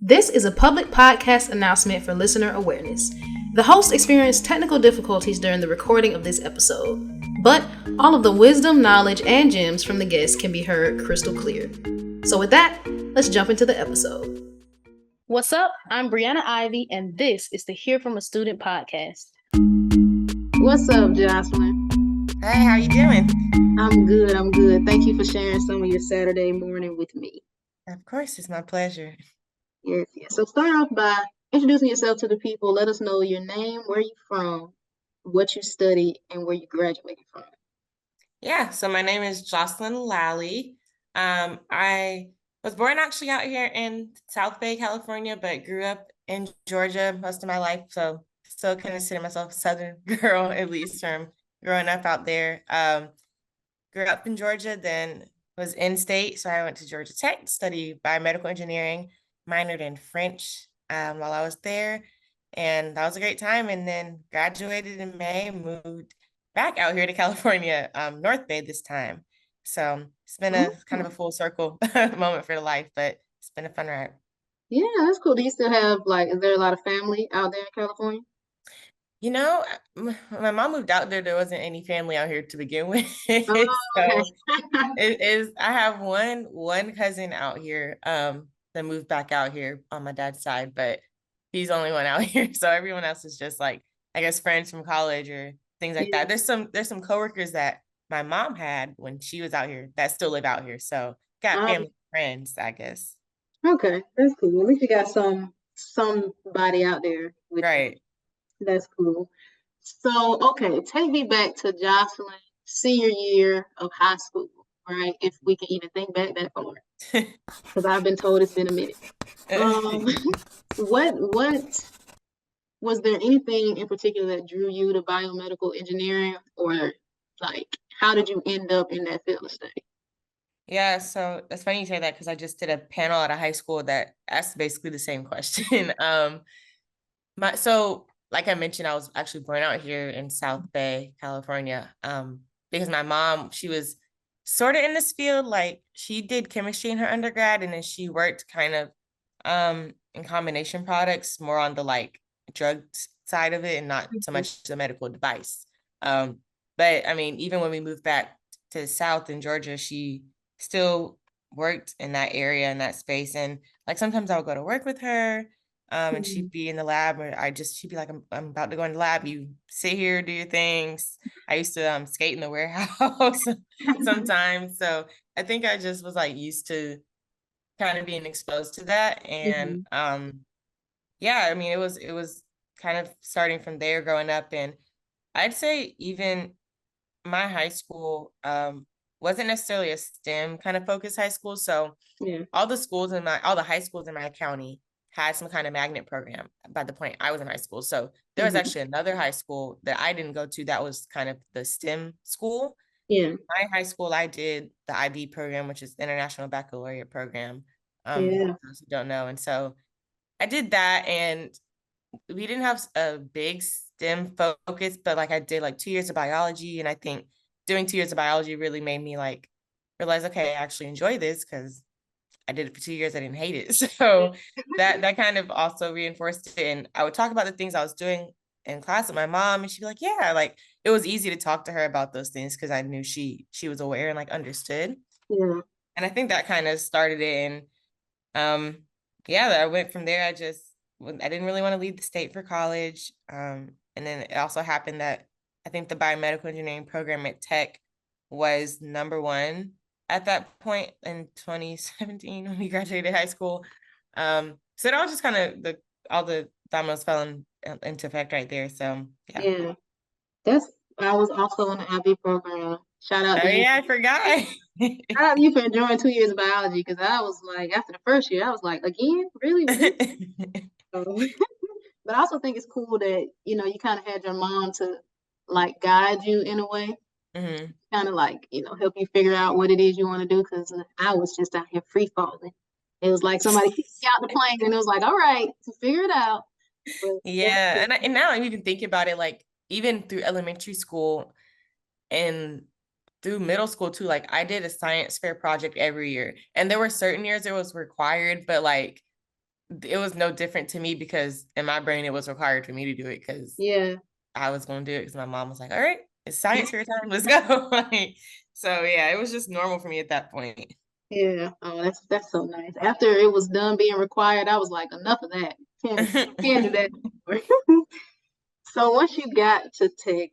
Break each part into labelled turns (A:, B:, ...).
A: This is a public podcast announcement for listener awareness. The host experienced technical difficulties during the recording of this episode, but all of the wisdom, knowledge, and gems from the guests can be heard crystal clear. So with that, let's jump into the episode. What's up? I'm Brianna Ivy, and this is the Hear From a Student podcast. What's up, Josslyn?
B: Hey, how you doing?
A: I'm good. Thank you for sharing some of your Saturday morning with me.
B: Of course, it's my pleasure.
A: Yes. So start off by introducing yourself to the people. Let us know your name, where you're from, what you study, and where you graduated from.
B: Yeah, so my name is Josslyn Lally. I was born actually out here in South Bay, California, but grew up in Georgia most of my life. So still consider myself a Southern girl, at least from growing up out there. Grew up in Georgia, then was in state. So I went to Georgia Tech to study biomedical engineering, minored in French while I was there. And that was a great time. And then graduated in May, moved back out here to California, North Bay this time. So it's been a kind of a full circle moment for the life, but it's been a fun ride.
A: Yeah, that's cool. Do you still have, is there a lot of family out there in California?
B: You know, my mom moved out there. There wasn't any family out here to begin with.
A: Oh,
B: So it is, I have one cousin out here that moved back out here on my dad's side, but he's the only one out here. So everyone else is just like, I guess, friends from college or things like that. There's some coworkers that my mom had when she was out here that still live out here. So got family friends, I guess.
A: Okay, that's cool. At least you got somebody out there with
B: Right.
A: you. That's cool. So, okay, take me back to Josslyn senior year of high school, right? If we can even think back that far, because I've been told it's been a minute. What was there anything in particular that drew you to biomedical engineering, or how did you end up in that field of study?
B: Yeah, so it's funny you say that because I just did a panel at a high school that asked basically the same question. So like I mentioned, I was actually born out here in South Bay, California, because my mom, she was sort of in this field, like she did chemistry in her undergrad, and then she worked kind of in combination products, more on the like drug side of it and not so much the medical device. But I mean, even when we moved back to the South in Georgia, she still worked in that area, in that space. And like sometimes I would go to work with her. And she'd be in the lab, or she'd be like, I'm about to go in the lab. You sit here, do your things. I used to skate in the warehouse sometimes. So I think I just was like used to kind of being exposed to that. And yeah, I mean, it was kind of starting from there growing up. And I'd say even my high school wasn't necessarily a STEM kind of focused high school. So all the high schools in my county had some kind of magnet program by the point I was in high school. So there was actually another high school that I didn't go to that was kind of the STEM school.
A: Yeah.
B: My high school, I did the IB program, which is International Baccalaureate Program. For those who don't know. And so I did that, and we didn't have a big STEM focus, but like I did like 2 years of biology. And I think doing 2 years of biology really made me like realize, okay, I actually enjoy this because I did it for 2 years. I didn't hate it. So that kind of also reinforced it. And I would talk about the things I was doing in class with my mom, and she'd be like, yeah, like it was easy to talk to her about those things because I knew she was aware and like understood.
A: Yeah.
B: And I think that kind of started it. And I went from there. I didn't really want to leave the state for college. And then it also happened that I think the biomedical engineering program at Tech was #1 at that point in 2017 when we graduated high school. So it all just kind of all the dominoes fell into effect right there. So
A: yeah. I was also in the IB program. Shout out
B: to
A: you.
B: I forgot.
A: Shout out to you for enjoying 2 years of biology, because I was like, after the first year, I was like, again, really? But I also think it's cool that, you kind of had your mom to like guide you in a way, kind of like, help you figure out what it is you want to do. Because I was just out here free falling. It was like somebody kicked me out the plane, and it was like, all right, so figure it out. But
B: yeah, and now I'm even thinking about it, like even through elementary school and through middle school too, like I did a science fair project every year, and there were certain years it was required, but like it was no different to me because in my brain it was required for me to do it because
A: Yeah.
B: I was going to do it because my mom was like, all right, it's science fair time, let's go. Like, so yeah, it was just normal for me at that point.
A: Yeah. Oh, that's so nice. After it was done being required, I was like, enough of that. Can't do that anymore. So once you got to tech,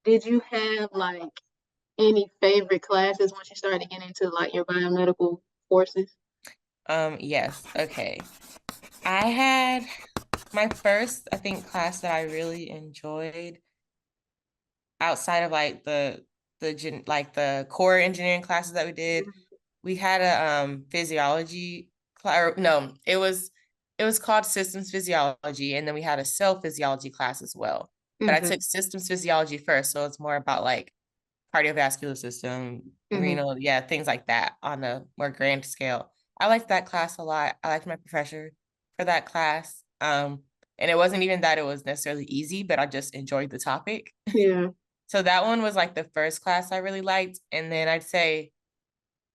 A: did you have like any favorite classes once you started getting into like your biomedical courses?
B: Yes, okay. I had my first, I think, class that I really enjoyed outside of like the core engineering classes that we did. We had a physiology class. No, it was called systems physiology, and then we had a cell physiology class as well. But I
A: Mm-hmm.
B: took systems physiology first, so it's more about like cardiovascular system,
A: Mm-hmm.
B: renal, yeah, things like that on a more grand scale. I liked that class a lot. I liked my professor for that class. And it wasn't even that it was necessarily easy, but I just enjoyed the topic.
A: Yeah.
B: So that one was like the first class I really liked. And then I'd say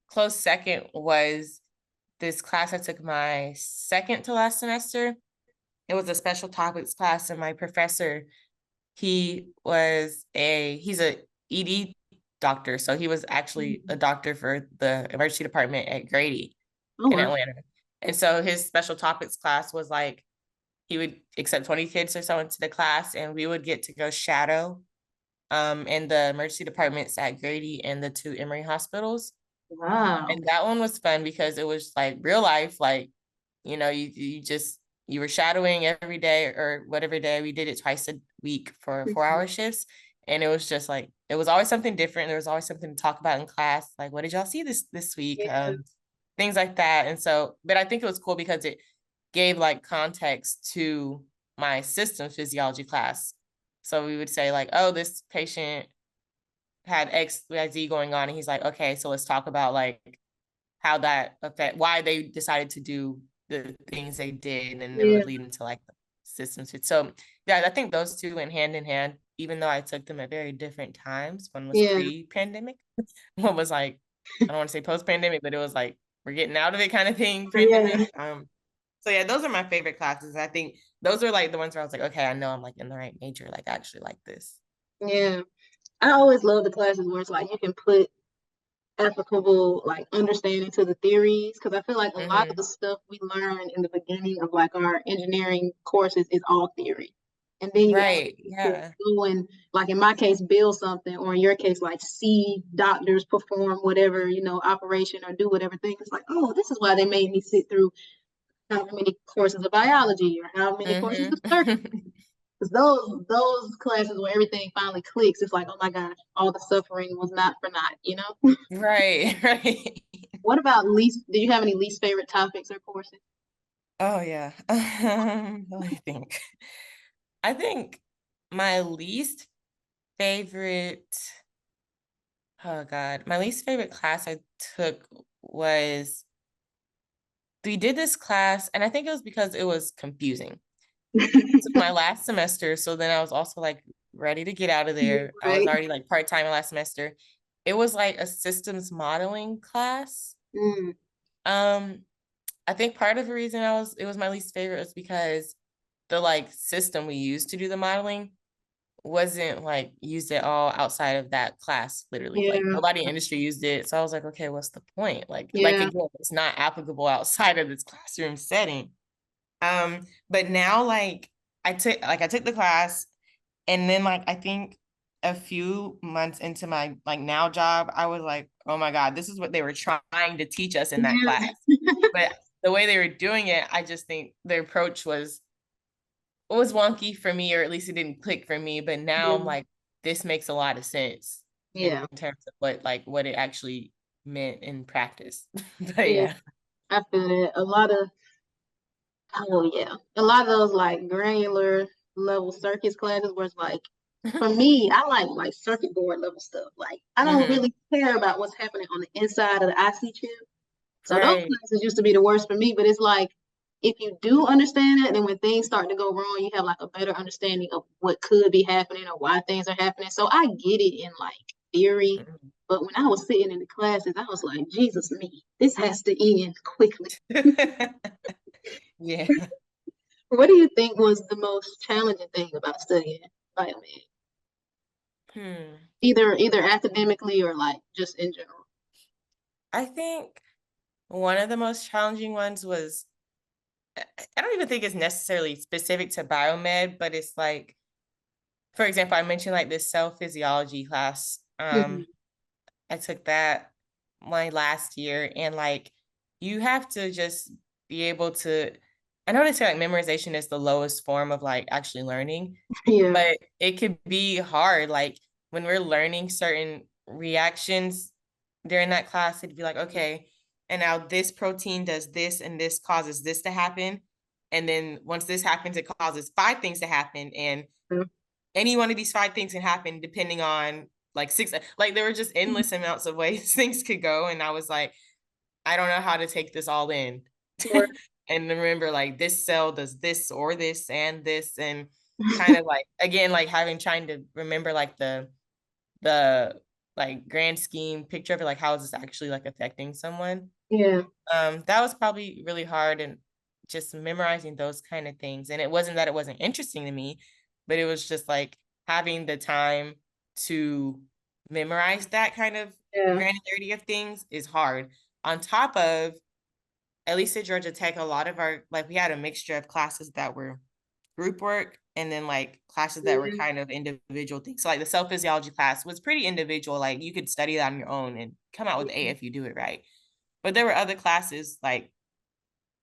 B: close second was this class I took my second to last semester. It was a special topics class, and my professor, he's a ED doctor. So he was actually a doctor for the emergency department at Grady
A: Oh
B: in
A: wow.
B: Atlanta. And so his special topics class was like, he would accept 20 kids or so into the class, and we would get to go shadow in the emergency departments at Grady and the two Emory hospitals.
A: Wow.
B: And that one was fun because it was like real life, like, you were shadowing every day or whatever day. We did it twice a week for 4 hour shifts. And it was just like, it was always something different. There was always something to talk about in class. Like, what did y'all see this week?
A: Yeah.
B: Things like that. And so, but I think it was cool because it gave like context to my systems physiology class. So we would say like, oh, this patient had XYZ going on. And he's like, okay, so let's talk about like how that affect why they decided to do the things they did, and it
A: Yeah.
B: would lead into like the systems. So yeah, I think those two went hand in hand, even though I took them at very different times. One was
A: Yeah.
B: pre-pandemic, one was like, I don't want to say post-pandemic, but it was like we're getting out of it kind of thing,
A: Yeah.
B: pandemic. So yeah, those are my favorite classes. I think those are like the ones where I was like, okay, I know I'm like in the right major, like I actually like this.
A: Yeah. I always love the classes where it's like you can put applicable like understanding to the theories because I feel like a lot of
B: Mm-hmm.
A: the stuff we learn in the beginning of like our engineering courses is all theory. And then you
B: Right.
A: actually get to
B: Yeah.
A: go and like in my case build something or in your case like see doctors perform whatever, operation or do whatever thing. It's like, oh, this is why they made me sit through how many courses of biology or how many courses of circuit.
B: Mm-hmm.
A: Because those classes where everything finally clicks, it's like, oh my gosh, all the suffering was not for naught.
B: Right. Right.
A: What about least? Do you have any least favorite topics or courses?
B: Oh yeah. Let me think. I think my least favorite, oh God, my least favorite class I took was, we did this class, and I think it was because it was confusing. This was my last semester, so then I was also like ready to get out of there. I was
A: Right.
B: already like part-time last semester. It was like a systems modeling class.
A: Mm,
B: Um, I think part of the reason it was my least favorite was because the like system we used to do the modeling wasn't like used at all outside of that class, literally. Like
A: yeah.
B: nobody in industry used it. So I was like, okay, what's the point? Like
A: Yeah.
B: again, it's not applicable outside of this classroom setting. But now like I took the class, and then like I think a few months into my like now job, I was like, oh my God, this is what they were trying to teach us in that class.
A: Yeah.
B: But the way they were doing it, I just think the approach was wonky for me, or at least it didn't click for me. But now I'm like, this makes a lot of sense in
A: Yeah.
B: terms of what it actually meant in practice. But
A: Yeah.
B: yeah.
A: I feel that a lot of oh yeah, a lot of those like granular level circuits classes where it's like for me, I like circuit board level stuff. Like I don't
B: Hmm.
A: really care about what's happening on the inside of the IC chip. So those
B: Right.
A: classes used to be the worst for me, but it's like if you do understand it, then when things start to go wrong, you have like a better understanding of what could be happening or why things are happening. So I get it in like theory, but when I was sitting in the classes, I was like, Jesus me, this has to end quickly.
B: Yeah.
A: What do you think was the most challenging thing about studying biomed?
B: Hmm.
A: Either academically or like just in general.
B: I think one of the most challenging ones was, I don't even think it's necessarily specific to biomed, but it's like, for example, I mentioned like this cell physiology class.
A: Mhm.
B: I took that my last year, and like you have to just be able to, I know they say like memorization is the lowest form of like actually learning,
A: Yeah.
B: but it could be hard. Like when we're learning certain reactions during that class, it'd be like, okay, and now this protein does this and this causes this to happen. And then once this happens, it causes five things to happen. And any one of these five things can happen depending on like six, like there were just endless amounts of ways things could go. And I was like, I don't know how to take this all in.
A: Or,
B: And remember, like this cell does this or this and this, and kind of like again, like having trying to remember like the like grand scheme picture of it, like how is this actually like affecting someone.
A: yeah.
B: That was probably really hard, and just memorizing those kind of things. And it wasn't that it wasn't interesting to me, but it was just like having the time to memorize that kind of
A: Yeah.
B: granularity of things is hard. On top of, at least at Georgia Tech, a lot of our, like we had a mixture of classes that were group work and then like classes that were
A: Yeah.
B: kind of individual things. So like the cell physiology class was pretty individual. Like you could study that on your own and come out with A if you do it right. But there were other classes like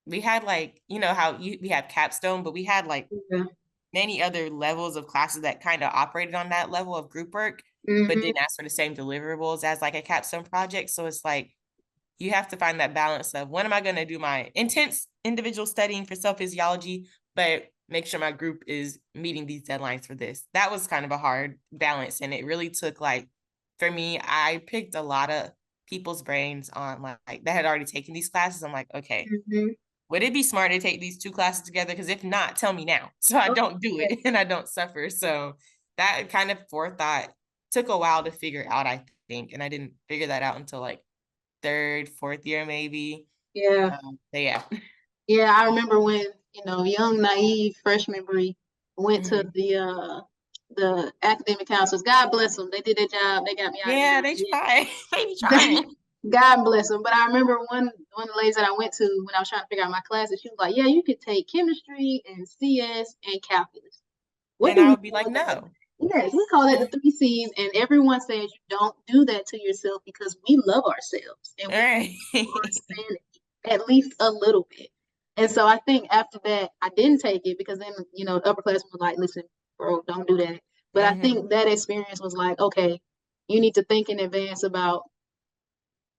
B: we had like, you know how we have capstone, but we had like
A: Yeah.
B: many other levels of classes that kind of operated on that level of group work, but
A: Hmm.
B: didn't ask for the same deliverables as like a capstone project. So it's like you have to find that balance of when am I going to do my intense individual studying for cell physiology, but make sure my group is meeting these deadlines for this. That was kind of a hard balance. And it really took like, for me, I picked a lot of people's brains on like that had already taken these classes. I'm like, okay,
A: Hmm.
B: would it be smart to take these two classes together? Because if not, tell me now so I don't do it and I don't suffer. So that kind of forethought took a while to figure out, I think. And I didn't figure that out until like third, fourth year, maybe.
A: Yeah.
B: But yeah.
A: Yeah. I remember when, young, naive freshman Bree went to
B: Mhm.
A: the academic counselors. God bless them. They did their job. They got me out of
B: Yeah, they
A: there.
B: try. They be
A: Yeah.
B: trying.
A: God bless them. But I remember one of the ladies that I went to when I was trying to figure out my classes, she was like, "Yeah, you could take chemistry and CS and calculus. What
B: And
A: do
B: I
A: we
B: would be like,
A: call that?"
B: no.
A: Yes, we call that the three C's, and everyone says you don't do that to yourself because we love ourselves and
B: All
A: we
B: right.
A: our sanity at least a little bit. And so I think after that, I didn't take it because then the upperclassmen was like, "Listen, bro, don't do that." But I
B: Hmm.
A: think that experience was like, okay, you need to think in advance about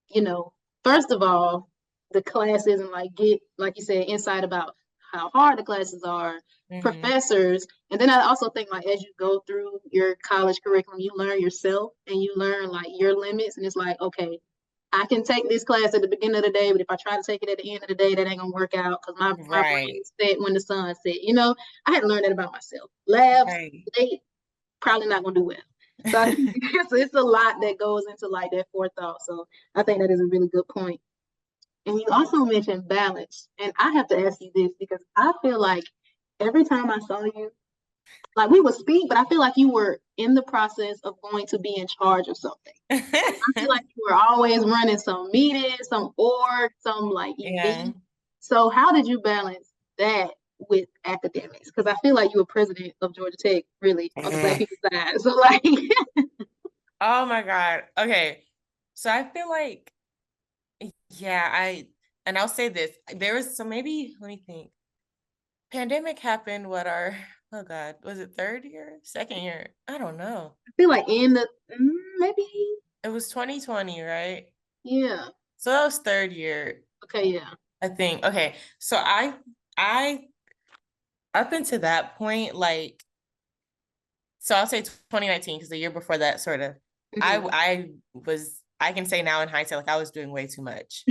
A: you know, first of all, the class isn't like get like you said insight about how hard the classes are,
B: Hmm.
A: professors, and then I also think like as you go through your college curriculum, you learn yourself and you learn like your limits, and it's like okay, I can take this class at the beginning of the day, but if I try to take it at the end of the day, that ain't gonna work out because my
B: Right.
A: brain's set when the sun's set. I had to learn that about myself. Labs,
B: Right.
A: they probably not gonna do well. So I think it's a lot that goes into like that forethought. So I think that is a really good point. And you also mentioned balance. And I have to ask you this because I feel like every time I saw you, like we would speak, but I feel like you were in the process of going to be in charge of something. I feel like you were always running some meetings, some org, some like
B: Yeah.
A: event. So how did you balance that with academics? Because I feel like you were president of Georgia Tech, really, on the Black people side. So like,
B: Oh my God. Okay. So I feel like, yeah, and I'll say this. There was, so maybe, let me think. Pandemic happened, what our, oh God, was it third year? Second year? I don't know.
A: I feel like in the maybe
B: It was 2020, right?
A: yeah.
B: So that was third year,
A: Okay, yeah.
B: I think. Okay. So I up until that point, like, so I'll say 2019, because the year before that, sort of,
A: Hmm.
B: I can say now in hindsight, like I was doing way too much.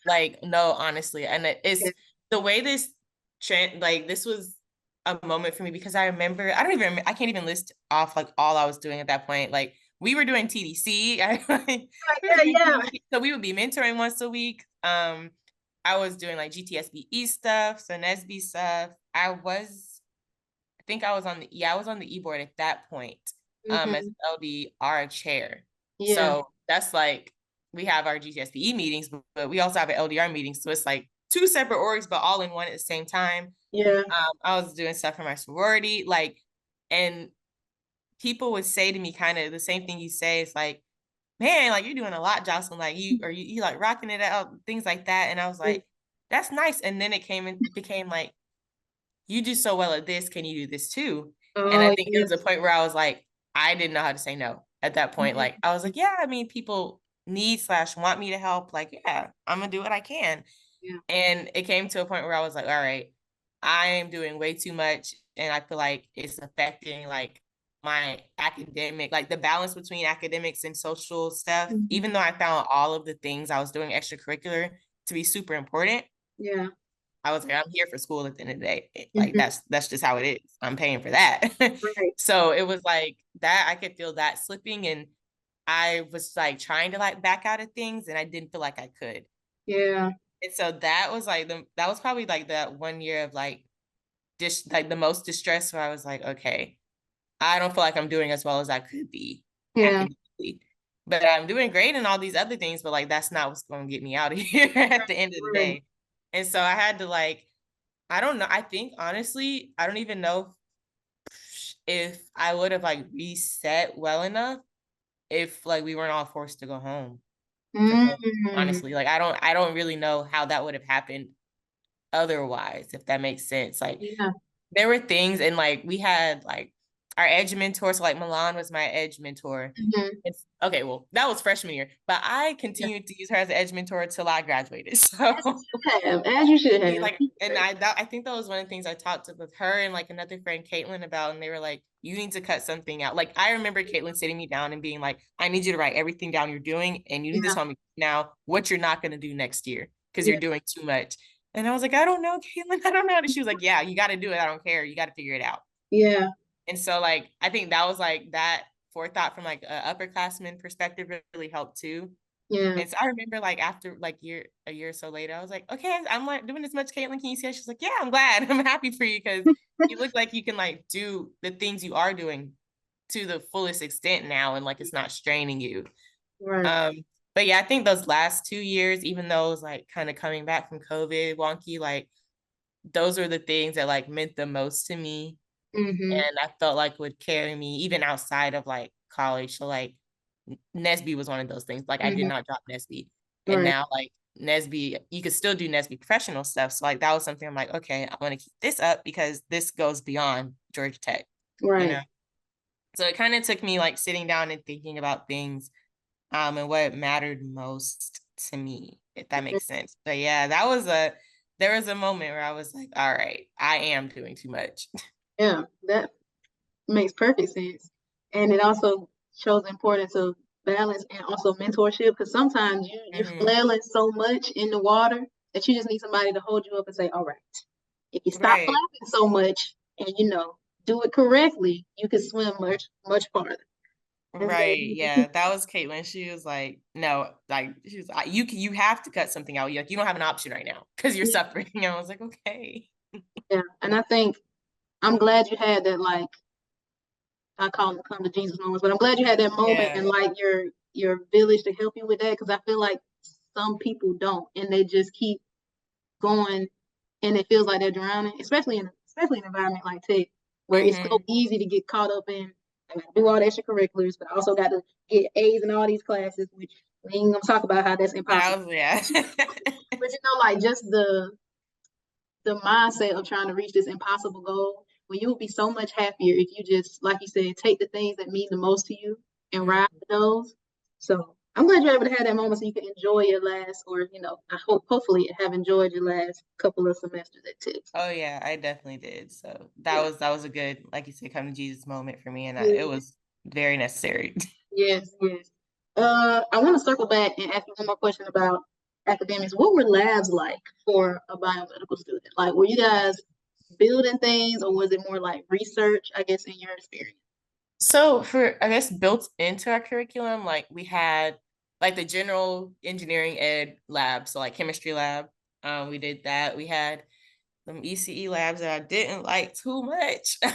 B: Like, no, honestly. And it's
A: Yeah.
B: the way this trend, like this was a moment for me because I remember, I don't even remember, I can't even list off like all I was doing at that point. Like we were doing TDC. We were
A: Yeah,
B: doing
A: yeah.
B: TDC. So we would be mentoring once a week. I was doing like GTSBE stuff, so NSB stuff. I think I was on I was on the e-board at that point, as
A: Mm-hmm.
B: an LDR chair.
A: Yeah.
B: So that's like, we have our GTSBE meetings, but we also have an LDR meeting. So it's like two separate orgs, but all in one at the same time.
A: Yeah.
B: I was doing stuff for my sorority, like, and people would say to me kind of the same thing you say. It's like, man, like you're doing a lot, Josslyn. Like you like rocking it out, things like that. And I was like, that's nice. And then it became like, you do so well at this. Can you do this too? And I
A: Oh,
B: think there was a
A: yes.
B: point where I was like, I didn't know how to say no at that point.
A: Mhm.
B: Like I was like, yeah, I mean, people need / want me to help. Like, yeah, I'm gonna do what I can.
A: Yeah.
B: And it came to a point where I was like, all right, I am doing way too much. And I feel like it's affecting like my academic, like the balance between academics and social stuff.
A: Mhm.
B: Even though I found all of the things I was doing extracurricular to be super important,
A: Yeah.
B: I was like, I'm here for school at the end of the day. Like
A: Mhm.
B: that's just how it is. I'm paying for that.
A: Right.
B: So it was like that, I could feel that slipping, and I was like trying to like back out of things and I didn't feel like I could.
A: Yeah.
B: And so that was like that was probably like that 1 year of like like the most distress, where I was like, okay, I don't feel like I'm doing as well as I could be
A: Yeah.
B: academically. But I'm doing great in all these other things, but like that's not what's going to get me out of here at the end of the
A: Right.
B: day. And so I had to like, I don't know. I think honestly, I don't even know if I would have like reset well enough if like we weren't all forced to go home for COVID.
A: Mm.
B: Honestly, like I don't really know how that would have happened otherwise, if that makes sense. Like
A: Yeah.
B: there were things, and like we had like our edge mentor. So like Milan was my edge mentor.
A: Mhm.
B: It's okay, well, that was freshman year, but I
A: Yeah.
B: continued to use her as an edge mentor till I graduated. So
A: As you should have. As you should have.
B: like, and I think that was one of the things I talked with her and like another friend Caitlin about, and they were like, you need to cut something out. Like I remember Caitlin sitting me down and being like, I need you to write everything down you're doing, and you need to
A: Yeah.
B: tell me now what you're not going to do next year because
A: Yeah.
B: you're doing too much. And I was like, I don't know, Caitlin, I don't know. And she was like, yeah, you got to do it. I don't care. You got to figure it out.
A: Yeah.
B: And so like I think that was like that forethought from like a upperclassman perspective really helped too.
A: Yeah.
B: And so I remember like after like a year or so later, I was like, okay, I'm like doing as much. Caitlin, can you see it? She's like, yeah, I'm glad. I'm happy for you because you look like you can like do the things you are doing to the fullest extent now, and like it's not straining you.
A: Right.
B: Um, but yeah, I think those last 2 years, even though it was like kind of coming back from COVID wonky, like those were the things that like meant the most to me,
A: Mm-hmm.
B: and I felt like would carry me even outside of like college. So like Nesby was one of those things. Like I did
A: Mm-hmm.
B: not drop Nesby. And
A: Right.
B: now like Nesby, you could still do Nesby professional stuff. So like that was something I'm like, okay, I want to keep this up because this goes beyond Georgia Tech, you
A: Right.
B: know? So it kind of took me like sitting down and thinking about things, and what mattered most to me, if that makes sense. But yeah, there was a moment where I was like, all right, I am doing too much.
A: Yeah. That makes perfect sense. And it also shows the importance of balance and also mentorship because sometimes you're
B: Hmm.
A: flailing so much in the water that you just need somebody to hold you up and say, all right, if you stop
B: Right.
A: flapping so much and do it correctly, you can swim much, much farther. And so
B: Right. Yeah. That was Caitlin. She was like, no, like she was like, you have to cut something out. Like you don't have an option right now because you're
A: yeah,
B: suffering. And I was like, okay.
A: yeah. And I think I'm glad you had that like I call them come to Jesus moments, but I'm glad you had that moment
B: Yeah.
A: and like your village to help you with that because I feel like some people don't and they just keep going and it feels like they're drowning, especially in an environment like tech, where it's so
B: Mm-hmm.
A: easy to get caught up in I gotta do all the extracurriculars, but I also got to get A's in all these classes, which we ain't gonna talk about how that's impossible.
B: That was yeah.
A: But like just the mindset of trying to reach this impossible goal, when you would be so much happier if you just, like you said, take the things that mean the most to you and ride
B: Mhm.
A: with those. So I'm glad you're able to have that moment so you can enjoy your last, or I hope hopefully have enjoyed your last couple of semesters at Tech.
B: Oh yeah, I definitely did. So
A: Yeah.
B: that was a good, like you said, come to Jesus moment for me, and it
A: Yeah.
B: was very necessary.
A: Yes, yes. I want to circle back and ask you one more question about academics. What were labs like for a biomedical student? Like, were you guys building things, or was it more like research? I guess in your experience.
B: So for I guess built into our curriculum, like we had like the general engineering ed lab, so like chemistry lab. We did that. We had some ECE labs that I didn't like too much, but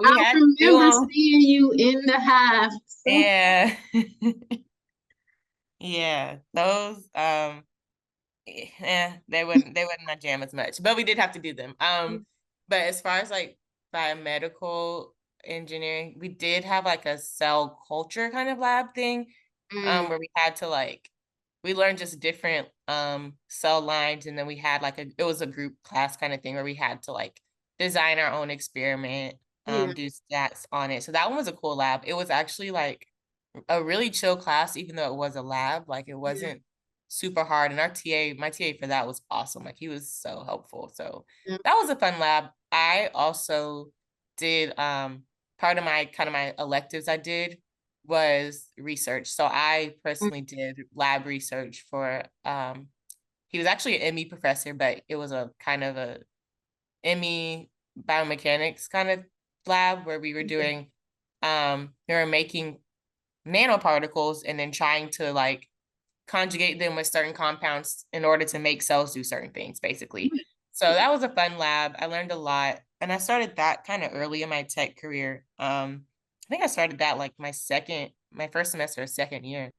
B: we
A: I
B: had to do
A: remember
B: them.
A: seeing you in the hive. So,
B: Yeah. Yeah, those they wouldn't my jam as much, but we did have to do them. But as far as like biomedical engineering, we did have like a cell culture kind of lab thing,
A: mm,
B: where we had to like we learned just different cell lines, and then we had like it was a group class kind of thing where we had to like design our own experiment,
A: yeah,
B: do stats on it. So that one was a cool lab. It was actually like a really chill class, even though it was a lab. Like it
A: yeah,
B: wasn't super hard. And my TA for that was awesome. Like he was so helpful. So
A: yeah.
B: that was a fun lab. I also did part of my electives I did was research. So I
A: Mm,
B: personally did lab research for he was actually an ME professor, but it was a kind of a ME biomechanics kind of lab where we were
A: yeah,
B: doing we were making nanoparticles and then trying to like conjugate them with certain compounds in order to make cells do certain things, basically. So that was a fun lab. I learned a lot. And I started that kind of early in my tech career. I think I started that like my first semester of second year.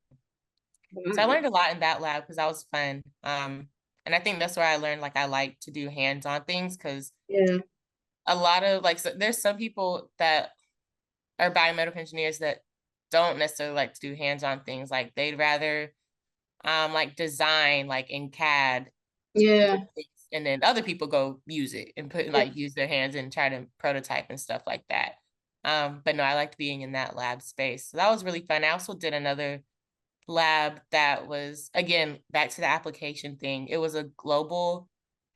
B: So I
A: wow.
B: learned a lot in that lab because that was fun. And I think that's where I learned like I like to do hands-on things because
A: Yeah,
B: a lot of like there's some people that are biomedical engineers that don't necessarily like to do hands-on things. Like they'd rather like design like in CAD
A: yeah,
B: and then other people go use it and
A: yeah,
B: use their hands and try to prototype and stuff like that. But no, I liked being in that lab space. So that was really fun. I also did another lab that was again back to the application thing. It was a global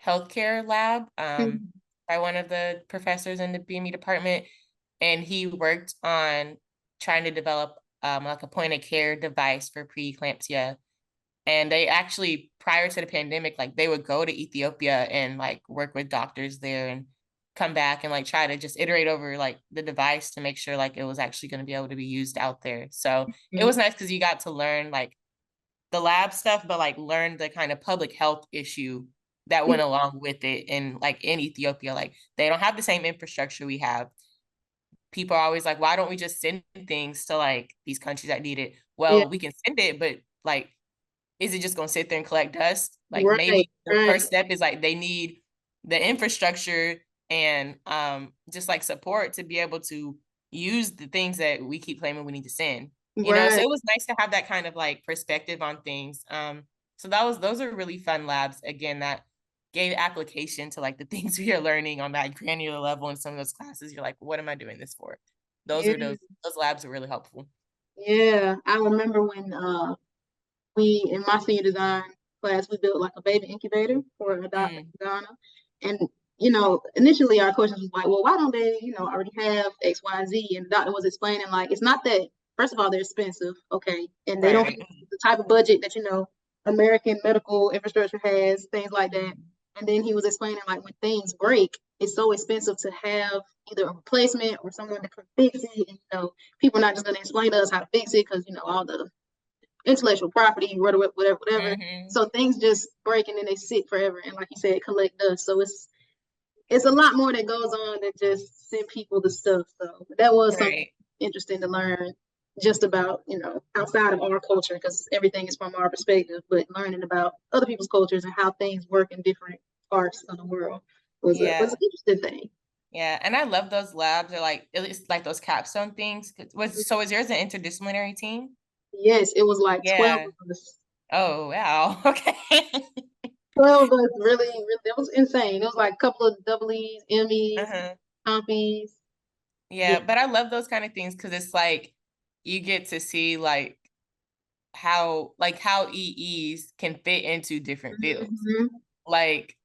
B: healthcare lab
A: mm,
B: by one of the professors in the BME department, and he worked on trying to develop like a point of care device for preeclampsia. And they actually, prior to the pandemic, like they would go to Ethiopia and like work with doctors there and come back and like try to just iterate over like the device to make sure like it was actually going to be able to be used out there. So it
A: mm,
B: was nice because you got to learn like the lab stuff, but like learn the kind of public health issue that
A: mm,
B: went along with it. And like in Ethiopia, like they don't have the same infrastructure we have. People are always like, why don't we just send things to like these countries that need it?
A: yeah,
B: Well, we can send it, but like is it just going to sit there and collect dust? Like
A: right,
B: maybe the
A: right,
B: first step is like they need the infrastructure and just like support to be able to use the things that we keep claiming we need to send. You know, so
A: right.
B: it was nice to have that kind of like perspective on things. So those are really fun labs. Again, that gave application to like the things we are learning on that granular level in some of those classes. You're like, what am I doing this for?
A: Yeah,
B: Those labs are really helpful.
A: yeah. I remember when we in my senior design class we built like a baby incubator for a doctor
B: Mm,
A: in Ghana, and initially our question was like, well, why don't they already have X, Y, Z? And the doctor was explaining like it's not that. First of all, they're expensive, okay, and they don't have
B: right.
A: the type of budget that American medical infrastructure has, things like that.
B: Mm,
A: And then he was explaining like when things break, it's so expensive to have either a replacement or someone to fix it. And people are not just going to explain to us how to fix it because all the intellectual property, whatever, whatever, whatever.
B: mm-hmm.
A: So things just break and then they sit forever. And like you said, collect dust. So it's a lot more that goes on than just send people the stuff. So that was something
B: Right.
A: interesting to learn just about, outside of our culture, because everything is from our perspective, but learning about other people's cultures and how things work in different parts of the world was
B: Yeah.
A: an interesting thing.
B: Yeah. And I love those labs or like at least like those capstone things. Was yours an interdisciplinary team?
A: Yes, it was like 12
B: Yeah.
A: of us.
B: Oh wow. Okay.
A: 12 of us really, really, it was insane. It was like a couple of double E's, MEs,
B: Uh-huh.
A: compies. Yeah.
B: Yeah, but I love those kind of things because it's like you get to see how EEs can fit into different fields.
A: Mhm.
B: Like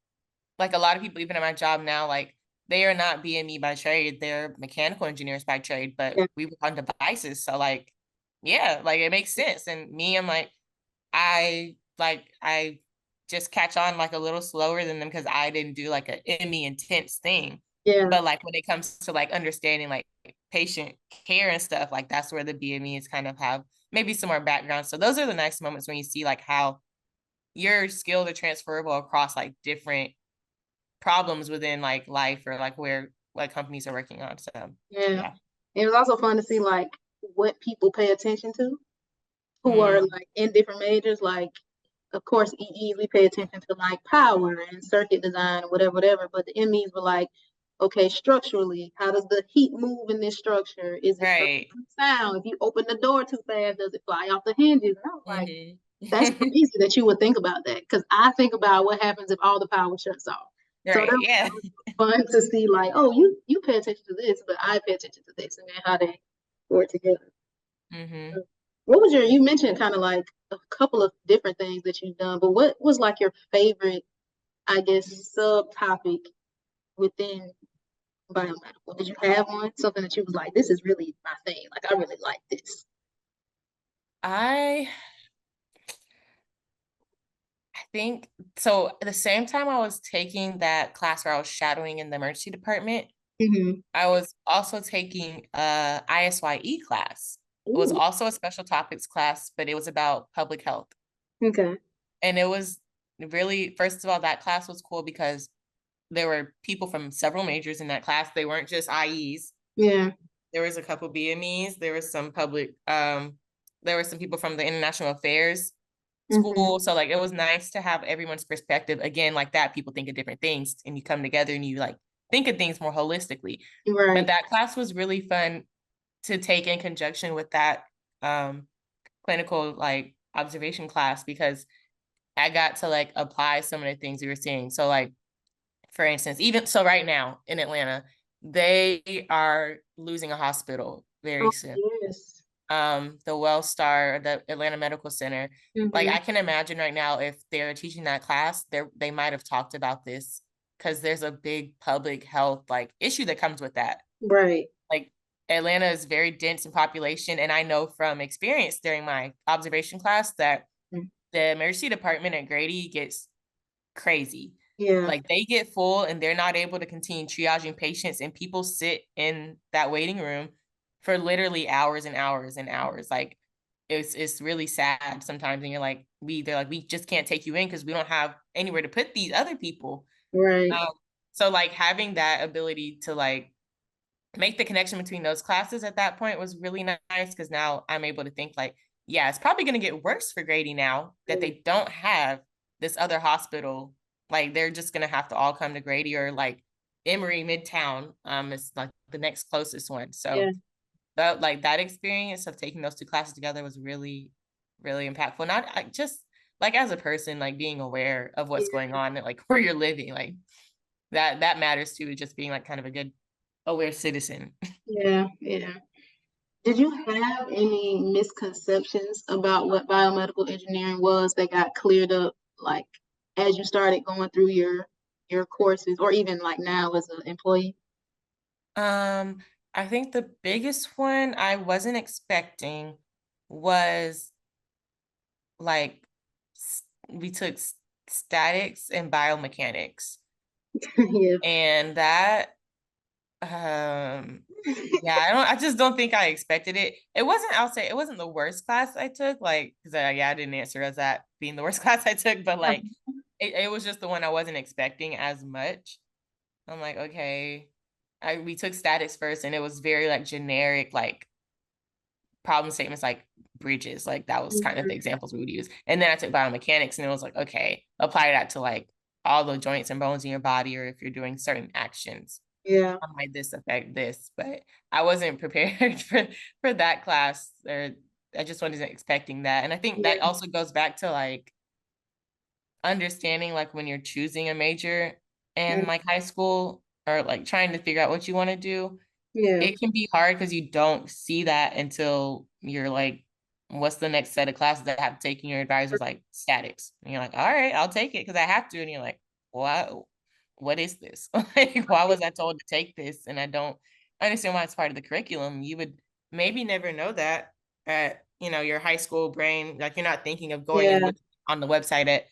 B: a lot of people even at my job now, like they are not BME by trade, they're mechanical engineers by trade, but
A: Yeah.
B: we work on devices. So like, yeah, like it makes sense. And me, I'm I just catch on like a little slower than them because I didn't do like a ME intense thing.
A: Yeah.
B: But like when it comes to like understanding like patient care and stuff, like that's where the BMEs kind of have maybe some more background. So those are the nice moments when you see like how your skills are transferable across like different problems within like life or like where like companies are working on. So
A: Yeah.
B: yeah.
A: It was also fun to see like what people pay attention to who are
B: Mm,
A: like in different majors. Like, of course, EEs, we pay attention to like power and circuit design, whatever. But the MEs were like, okay, structurally, how does the heat move in this structure? Is it
B: right.
A: sound? If you open the door too fast, does it fly off the hinges? And I was like, that's
B: Mm-hmm.
A: crazy that you would think about that, because I think about what happens if all the power shuts off. So
B: Right. Yeah.
A: that was fun to see, like, oh, you pay attention to this, but I pay attention to this, and then how they work together.
B: Mm-hmm.
A: What was you mentioned kind of like a couple of different things that you've done, but what was like your favorite, I guess, subtopic within biomedical? Did you have one? Something that you was like, this is really my thing. Like, I really like this.
B: I think so. At the same time I was taking that class where I was shadowing in the emergency department,
A: Mm-hmm.
B: I was also taking a ISYE class. It was
A: Ooh,
B: also a special topics class, but it was about public health.
A: okay.
B: And it was really, first of all, that class was cool because there were people from several majors in that class. They weren't just IEs.
A: Yeah.
B: There was a couple BMEs. There was some there were some people from the international affairs
A: Mm-hmm.
B: school. So like it was nice to have everyone's perspective. Again, like that, people think of different things and you come together and you like think of things more holistically. But
A: Right.
B: that class was really fun to take in conjunction with that clinical like observation class because I got to like apply some of the things we were seeing. So like for instance, even so right now in Atlanta, they are losing a hospital very
A: Oh,
B: soon.
A: yes.
B: The WellStar, the Atlanta Medical Center. Like
A: Mm-hmm.
B: I can imagine right now if they're teaching that class, they might have talked about this because there's a big public health like issue that comes with that.
A: Right.
B: Like Atlanta is very dense in population, and I know from experience during my observation class that the emergency department at Grady gets crazy.
A: Yeah.
B: Like they get full and they're not able to continue triaging patients, and people sit in that waiting room for literally hours and hours and hours. Like it's really sad sometimes, and you're like, they're like, we just can't take you in because we don't have anywhere to put these other people.
A: Right.
B: Um, so like having that ability to like make the connection between those classes at that point was really nice because now I'm able to think like, yeah, it's probably going to get worse for Grady now that they don't have this other hospital. Like they're just going to have to all come to Grady or like Emory Midtown is like the next closest one.
A: Yeah.
B: So that like that experience of taking those two classes together was really, really impactful. Not just like as a person, like being aware of what's
A: Yeah.
B: going on, like where you're living, like that matters too. Just being like kind of a good aware citizen.
A: Yeah. Yeah. Did you have any misconceptions about what biomedical engineering was that got cleared up, like as you started going through your courses, or even like now as an employee?
B: Um, I think the biggest one I wasn't expecting was like we took statics and biomechanics,
A: Yeah.
B: and that yeah, I just don't think I expected it. It wasn't, I'll say it wasn't the worst class I took, like because yeah, I didn't answer as that being the worst class I took, but like it was just the one I wasn't expecting as much. I'm like, okay. We took statics first and it was very like generic, like problem statements like bridges. Like that was kind of the
A: Mhm.
B: examples we would use. And then I took biomechanics and it was like, okay, apply that to like all the joints and bones in your body, or if you're doing certain actions,
A: Yeah.
B: how might this affect this? But I wasn't prepared for that class, or I just wasn't expecting that. And I think that
A: Yeah.
B: also goes back to like understanding like when you're choosing a major in
A: Mm.
B: like high school or like trying to figure out what you want to do,
A: Yeah.
B: it can be hard because you don't see that until you're like, what's the next set of classes that I have to take? And your advisor's like statics. And you're like, all right, I'll take it because I have to. And you're like, wow, what is this? Like, why was I told to take this? And I don't understand why it's part of the curriculum. You would maybe never know that at, your high school brain. Like you're not thinking of going and
A: Yeah.
B: looking on the website at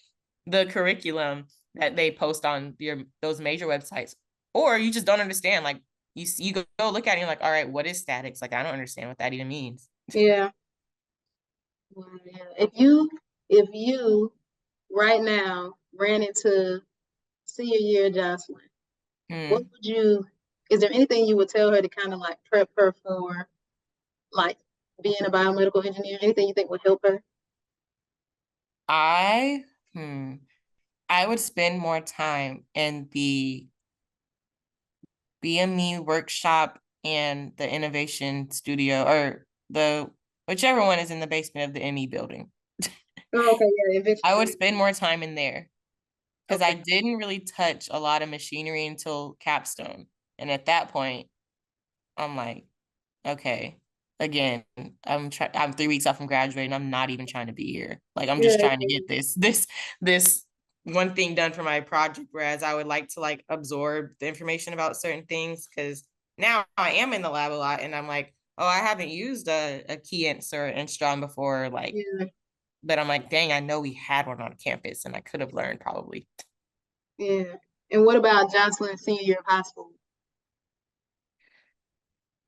B: the curriculum that they post on those major websites. Or you just don't understand. Like you go look at it and you're like, all right, what is statics? Like, I don't understand what that even means.
A: Yeah. Well, yeah. If you right now ran into senior year Josslyn, what
B: Hmm.
A: would you, is there anything you would tell her to kind of like prep her for like being a biomedical engineer? Anything you think would help her?
B: I hmm. I would spend more time in the BME workshop and the innovation studio, or the whichever one is in the basement of the ME building.
A: Oh, okay, yeah,
B: I would
A: eventually.
B: spend more time in there because
A: Okay,
B: I didn't really touch a lot of machinery until capstone. And at that point, I'm like, okay, again, I'm 3 weeks off from graduating. I'm not even trying to be here. Like I'm just
A: yeah,
B: trying to get this one thing done for my project. Whereas I would like to like absorb the information about certain things because now I am in the lab a lot and I'm like, oh, I haven't used a Keyence or Instron before. Like,
A: yeah,
B: but I'm like, dang, I know we had one on campus and I could have learned probably.
A: yeah. And what about Josslyn senior year of high school?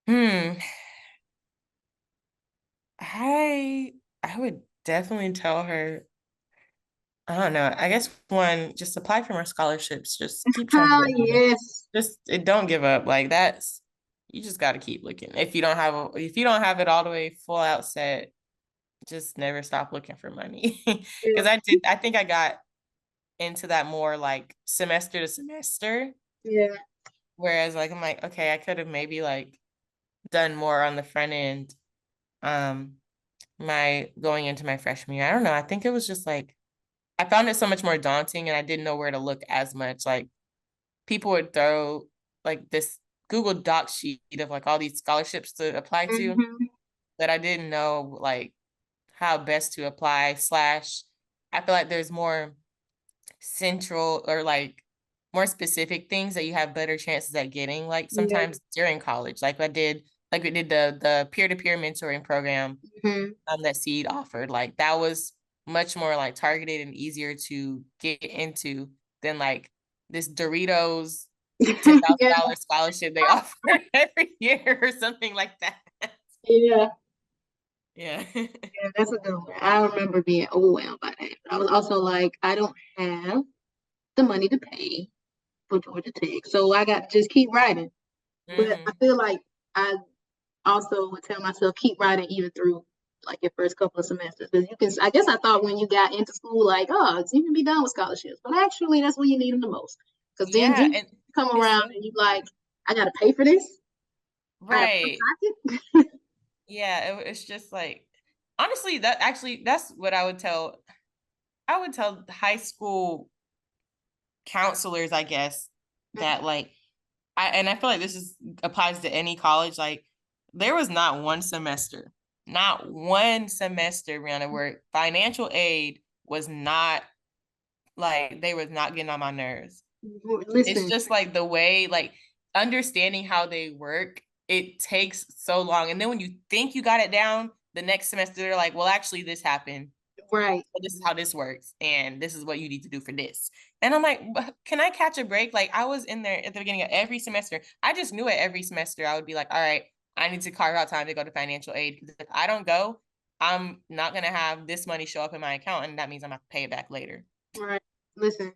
B: Hmm. I would definitely tell her, I don't know. I guess one, just apply for more scholarships. Just keep trying to
A: Ah,
B: get more.
A: yes,
B: Just it don't give up. Like that's you just got to keep looking. If you don't have it all the way full out set, just never stop looking for money.
A: yeah,
B: Because I think I got into that more like semester to semester.
A: yeah,
B: Whereas like I'm like, okay, I could have maybe like done more on the front end. Um, my going into my freshman year. I don't know. I think it was just like I found it so much more daunting and I didn't know where to look as much. Like people would throw like this Google Doc sheet of like all these scholarships to apply to
A: hmm,
B: that I didn't know like how best to apply slash I feel like there's more central or like more specific things that you have better chances at getting like
A: yeah,
B: sometimes during college. Like we did the peer-to-peer mentoring program
A: hmm,
B: that Seed offered. Like that was much more like targeted and easier to get into than like this Doritos ten thousand
A: yeah,
B: dollar scholarship they offer every year or something like that.
A: yeah.
B: Yeah.
A: Yeah, that's a good one. I remember being overwhelmed by that. But I was also like, I don't have the money to pay for Georgia Tech, so I got to just keep writing. But I
B: Hmm.
A: feel like I also would tell myself keep writing even through like your first couple of semesters because you can. I guess I thought when you got into school, like, oh, you can be done with scholarships, but actually that's when you need them the most. Because then
B: Yeah,
A: you
B: and
A: come
B: it's
A: around
B: so
A: and you like, I got to pay for this. I have to
B: right.
A: pocket.
B: Yeah, it's just like honestly that actually that's what I would tell high school counselors, I guess, that like I feel like this is applies to any college. Like there was not one semester, Brianna, where financial aid was not like they was not getting on my nerves. It's
A: Listen,
B: just like the way, like understanding how they work, it takes so long. And then when you think you got it down, the next semester they're like, well, actually, this happened.
A: right,
B: So this is how this works, and this is what you need to do for this. And I'm like, can I catch a break? Like I was in there at the beginning of every semester. I just knew it every semester. I would be like, all right, I need to carve out time to go to financial aid because if I don't go, I'm not gonna have this money show up in my account, and that means I'm gonna have to pay it back later.
A: right. Listen,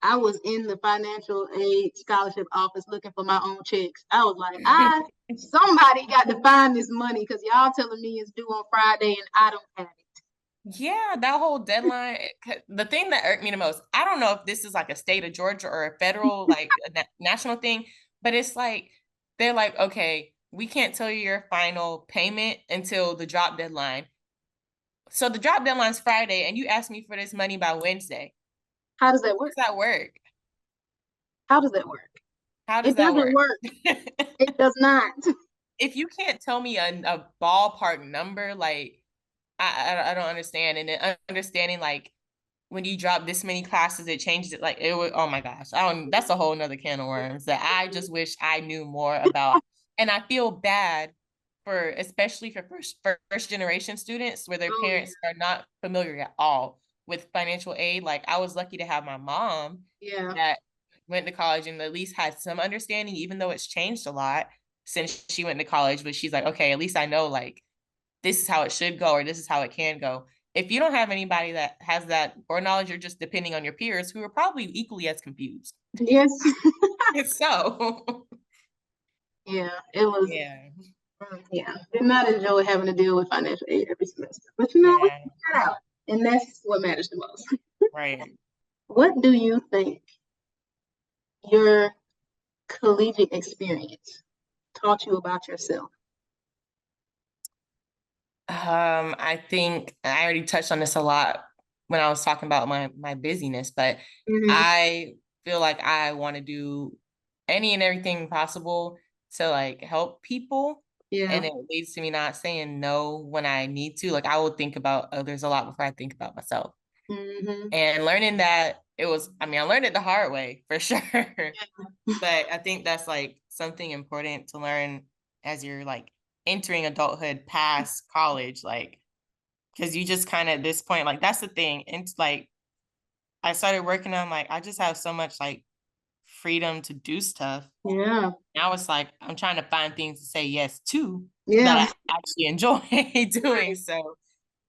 A: I was in the financial aid scholarship office looking for my own checks. I was like, somebody got to find this money because y'all telling me it's due on Friday and I don't have it.
B: Yeah, that whole deadline. The thing that irked me the most, I don't know if this is like a state of Georgia or a federal, like a national thing, but it's like they're like, okay, we can't tell you your final payment until the drop deadline. So the drop deadline's Friday, and you ask me for this money by Wednesday.
A: How does that
B: How
A: work?
B: does that work?
A: How does that work?
B: How does
A: It
B: that
A: doesn't
B: work?
A: work. It does not.
B: If you can't tell me a ballpark number, like I don't understand. And then understanding like when you drop this many classes, it changes it. Like it would, oh my gosh. I don't, that's a whole nother can of worms that I just wish I knew more about. And I feel bad for, especially for first generation students where their
A: Oh
B: parents are not familiar at all with financial aid. Like I was lucky to have my mom
A: yeah,
B: that went to college and at least had some understanding, even though it's changed a lot since she went to college. But she's like, okay, at least I know like this is how it should go or this is how it can go. if you don't have anybody that has that foreknowledge, you're just depending on your peers who are probably equally as confused.
A: Yes.
B: It's so.
A: Yeah, it was.
B: Yeah.
A: Yeah, did not enjoy having to deal with financial aid every semester. But you know, we
B: Yeah.
A: figured it out, and that's what matters the most.
B: Right.
A: What do you think your collegiate experience taught you about yourself?
B: I think I already touched on this a lot when I was talking about my busyness, but I feel like I want to do any and everything possible to like help people.
A: Yeah.
B: And it leads to me not saying no when I need to. Like I will think about others a lot before I think about myself. And learning that I learned it the hard way for sure. But I think that's like something important to learn as you're like entering adulthood past college, like, because you just kind of at this point, like, that's the thing. And it's like, I started working on like, I just have so much like freedom to do stuff.
A: Yeah.
B: Now it's like, I'm trying to find things to say yes to
A: Yeah.
B: that I actually enjoy doing. So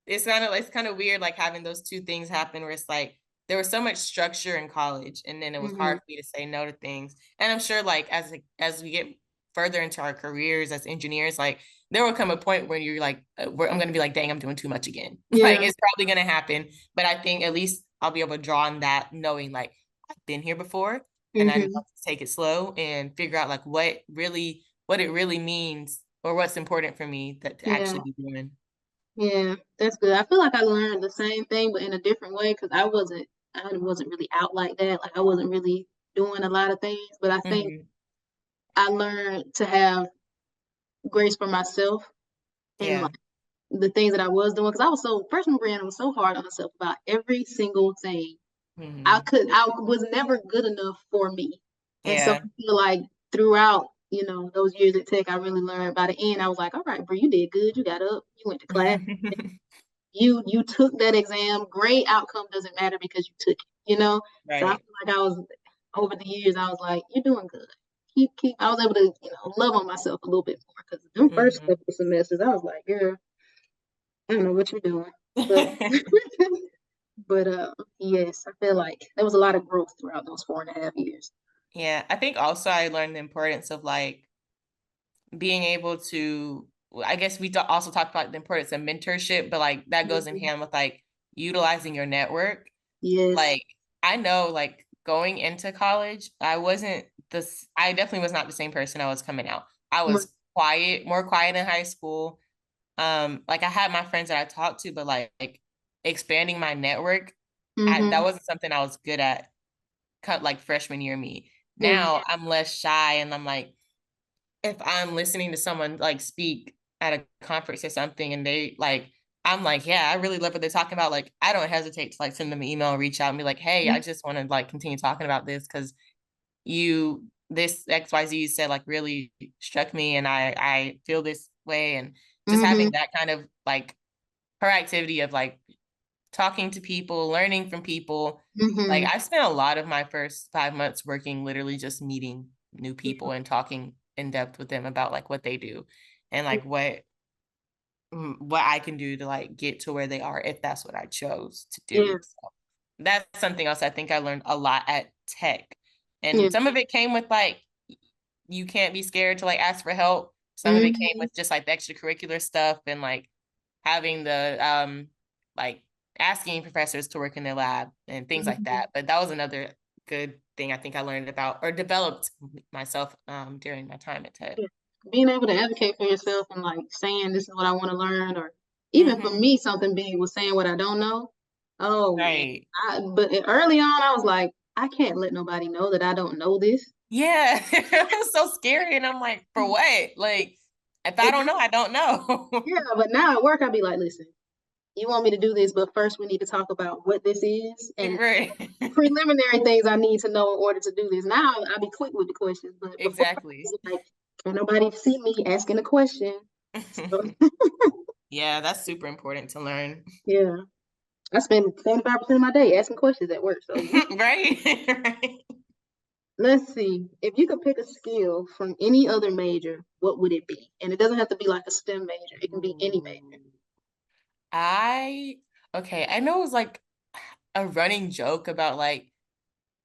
B: it's kind of weird, like having those two things happen where it's like, there was so much structure in college and then it was hard for me to say no to things. And I'm sure like as we get further into our careers as engineers, like there will come a point where you're like, I'm going to be like, dang, I'm doing too much again.
A: Yeah.
B: Like it's probably going to happen. But I think at least I'll be able to draw on that knowing like I've been here before and I know to take it slow and figure out like what it really means or what's important for me to actually be doing.
A: Yeah, that's good. I feel like I learned the same thing, but in a different way because I wasn't really out like that. Like I wasn't really doing a lot of things, but I think I learned to have grace for myself and like the things that I was doing because I was freshman Brianna was so hard on myself about every single thing. I was never good enough for me. And so I feel like throughout, those years at Tech, I really learned by the end, I was like, all right, bro, you did good. You got up, you went to class. You took that exam. Grade outcome doesn't matter because you took it,
B: Right.
A: So I feel like I was over the years, I was like, you're doing good. Keep I was able to, love on myself a little bit more because them first couple of semesters, I was like, girl, I don't know what you're doing. But but yes, I feel like there was a lot of growth throughout those 4.5 years.
B: Yeah, I think also I learned the importance of like being able to, I guess we also talked about the importance of mentorship, but like that goes in hand with like utilizing your network.
A: Yes.
B: Like I know like going into college, I definitely was not the same person I was coming out. I was more quiet in high school. Like I had my friends that I talked to, but like expanding my network, that wasn't something I was good at like freshman year me. Now I'm less shy and I'm like, if I'm listening to someone like speak at a conference or something and they like, I'm like, yeah, I really love what they're talking about. Like, I don't hesitate to like send them an email and reach out and be like, hey, I just want to like continue talking about this because this XYZ you said like really struck me and I feel this way. And just having that kind of like proactivity of like talking to people, learning from people. Like I spent a lot of my first 5 months working, literally just meeting new people and talking in depth with them about like what they do and like what I can do to like get to where they are if that's what I chose to do. So that's something else I think I learned a lot at Tech. And some of it came with like, you can't be scared to like ask for help. Some of it came with just like the extracurricular stuff and like having the like asking professors to work in their lab and things like that. But that was another good thing I think I learned about or developed myself during my time at Tech.
A: Being able to advocate for yourself and like saying this is what I want to learn, or even for me, something big was saying what I don't know. Oh,
B: right.
A: But early on, I was like, I can't let nobody know that I don't know this.
B: Yeah, it was so scary, and I'm like, for what? Like, if I don't know, I don't know.
A: Yeah, but now at work, I'd be like, listen, you want me to do this, but first we need to talk about what this is and preliminary things I need to know in order to do this. Now I'll be quick with the questions, but before, like, can nobody see me asking a question? So.
B: Yeah, that's super important to learn.
A: Yeah, I spend 75% of my day asking questions at work. So
B: right.
A: Let's see. If you could pick a skill from any other major, what would it be? And it doesn't have to be like a STEM major. It can be any major.
B: Okay, I know it was like a running joke about like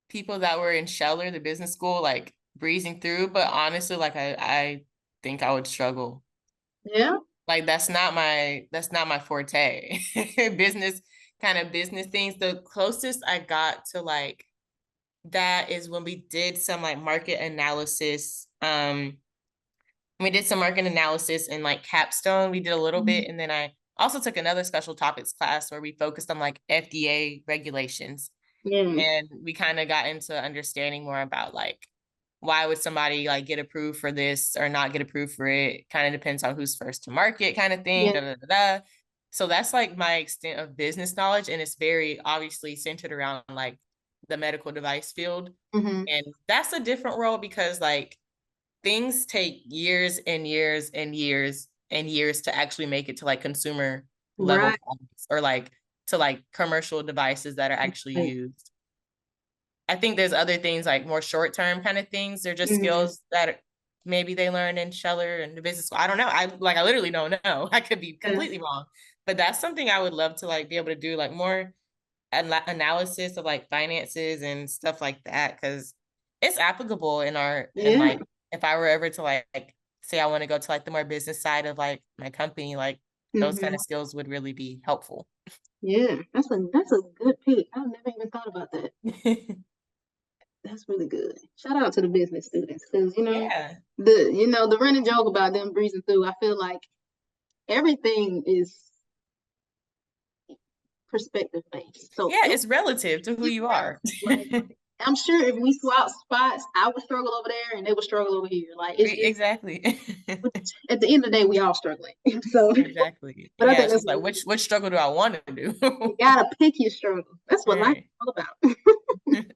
B: people that were in Scheller, the business school, like breezing through, but honestly, like I think I would struggle.
A: Yeah.
B: Like that's not my forte. Business kind of business things. The closest I got to like that is when we did some like market analysis. We did some market analysis in like capstone. We did a little bit, and then I also took another special topics class where we focused on like FDA regulations.
A: Yeah.
B: And we kind of got into understanding more about like why would somebody like get approved for this or not get approved for it. Kind of depends on who's first to market, kind of thing.
A: Yeah.
B: Da, da, da, da. So that's like my extent of business knowledge, and it's very obviously centered around like the medical device field.
A: Mm-hmm.
B: And that's a different role because like things take years and years and years and years to actually make it to like consumer level
A: Right.
B: products or like to like commercial devices that are actually used. I think there's other things like more short term kind of things. They're just
A: Mm-hmm.
B: skills that maybe they learn in Scheller and the business school. I don't know. I literally don't know. I could be
A: Yeah.
B: completely wrong, but that's something I would love to like be able to do like more analysis of like finances and stuff like that because it's applicable in our in
A: Yeah.
B: like if I were ever to like say I want to go to like the more business side of like my company, like those
A: Mm-hmm.
B: kind of skills would really be helpful.
A: Yeah. That's a good pick. I've never even thought about that. That's really good. Shout out to the business students because
B: Yeah.
A: the running joke about them breezing through. I feel like everything is perspective based. So
B: Yeah, it's relative to who you are.
A: like I'm sure if we swap spots, I would struggle over there and they would struggle over here. Like it's just
B: Exactly.
A: at the end of the day, we all struggling. So,
B: Exactly.
A: but I
B: Yeah,
A: think
B: it's
A: that's
B: just like which struggle do I want to do?
A: you gotta pick your struggle. That's what life is
B: Right.
A: all about.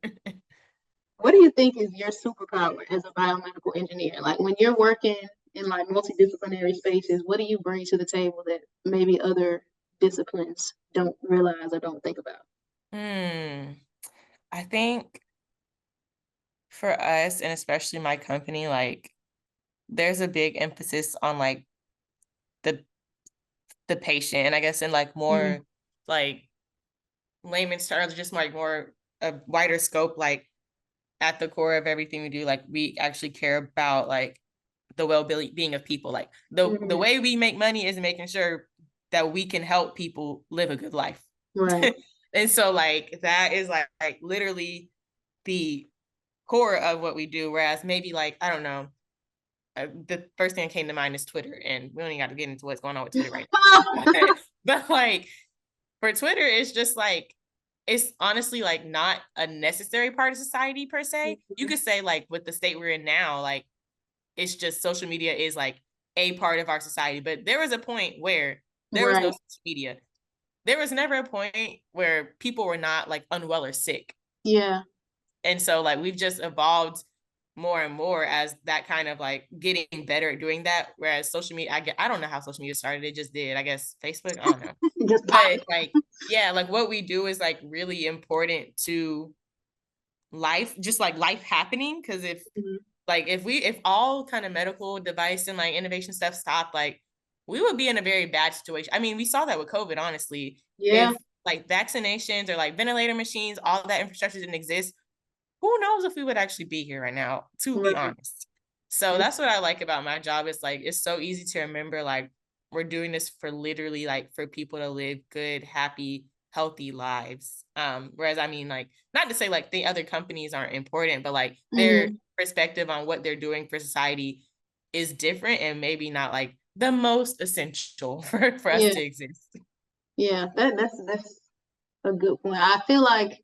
A: What do you think is your superpower as a biomedical engineer? Like when you're working in like multidisciplinary spaces, what do you bring to the table that maybe other disciplines don't realize or don't think about?
B: I think for us and especially my company, like there's a big emphasis on like the the patient and I guess in like
A: Mm-hmm.
B: more like layman's terms, just like more a wider scope, like at the core of everything we do, like we actually care about like the well-being of people. Like the
A: Mm-hmm.
B: way we make money is making sure that we can help people live a good life.
A: Right.
B: And so like that is like literally the core of what we do. Whereas maybe like, I don't know, the first thing that came to mind is Twitter. And we don't even got to get into what's going on with Twitter right now. But like for Twitter, it's just like, it's honestly like not a necessary part of society per se. You could say like with the state we're in now, like it's just social media is like a part of our society. But there was a point where there was no
A: Right.
B: social media. There was never a point where people were not like unwell or sick.
A: Yeah.
B: And so like we've just evolved more and more as that kind of like getting better at doing that. Whereas social media, I don't know how social media started. It just did. I guess Facebook, I don't know.
A: Just pop.
B: But like, yeah, like what we do is like really important to life, just like life happening. Cause if
A: Mhm.
B: like if all kind of medical device and like innovation stuff stopped, like we would be in a very bad situation. I mean, we saw that with COVID, honestly.
A: Yeah.
B: If like vaccinations or like ventilator machines, all that infrastructure didn't exist, who knows if we would actually be here right now, to be
A: Right.
B: honest. So that's what I like about my job. It's like it's so easy to remember like we're doing this for literally like for people to live good, happy, healthy lives. Whereas I mean like not to say like the other companies aren't important, but like their
A: Mm-hmm.
B: perspective on what they're doing for society is different and maybe not like the most essential for us
A: Yeah.
B: to exist.
A: Yeah. That's a good point. I feel like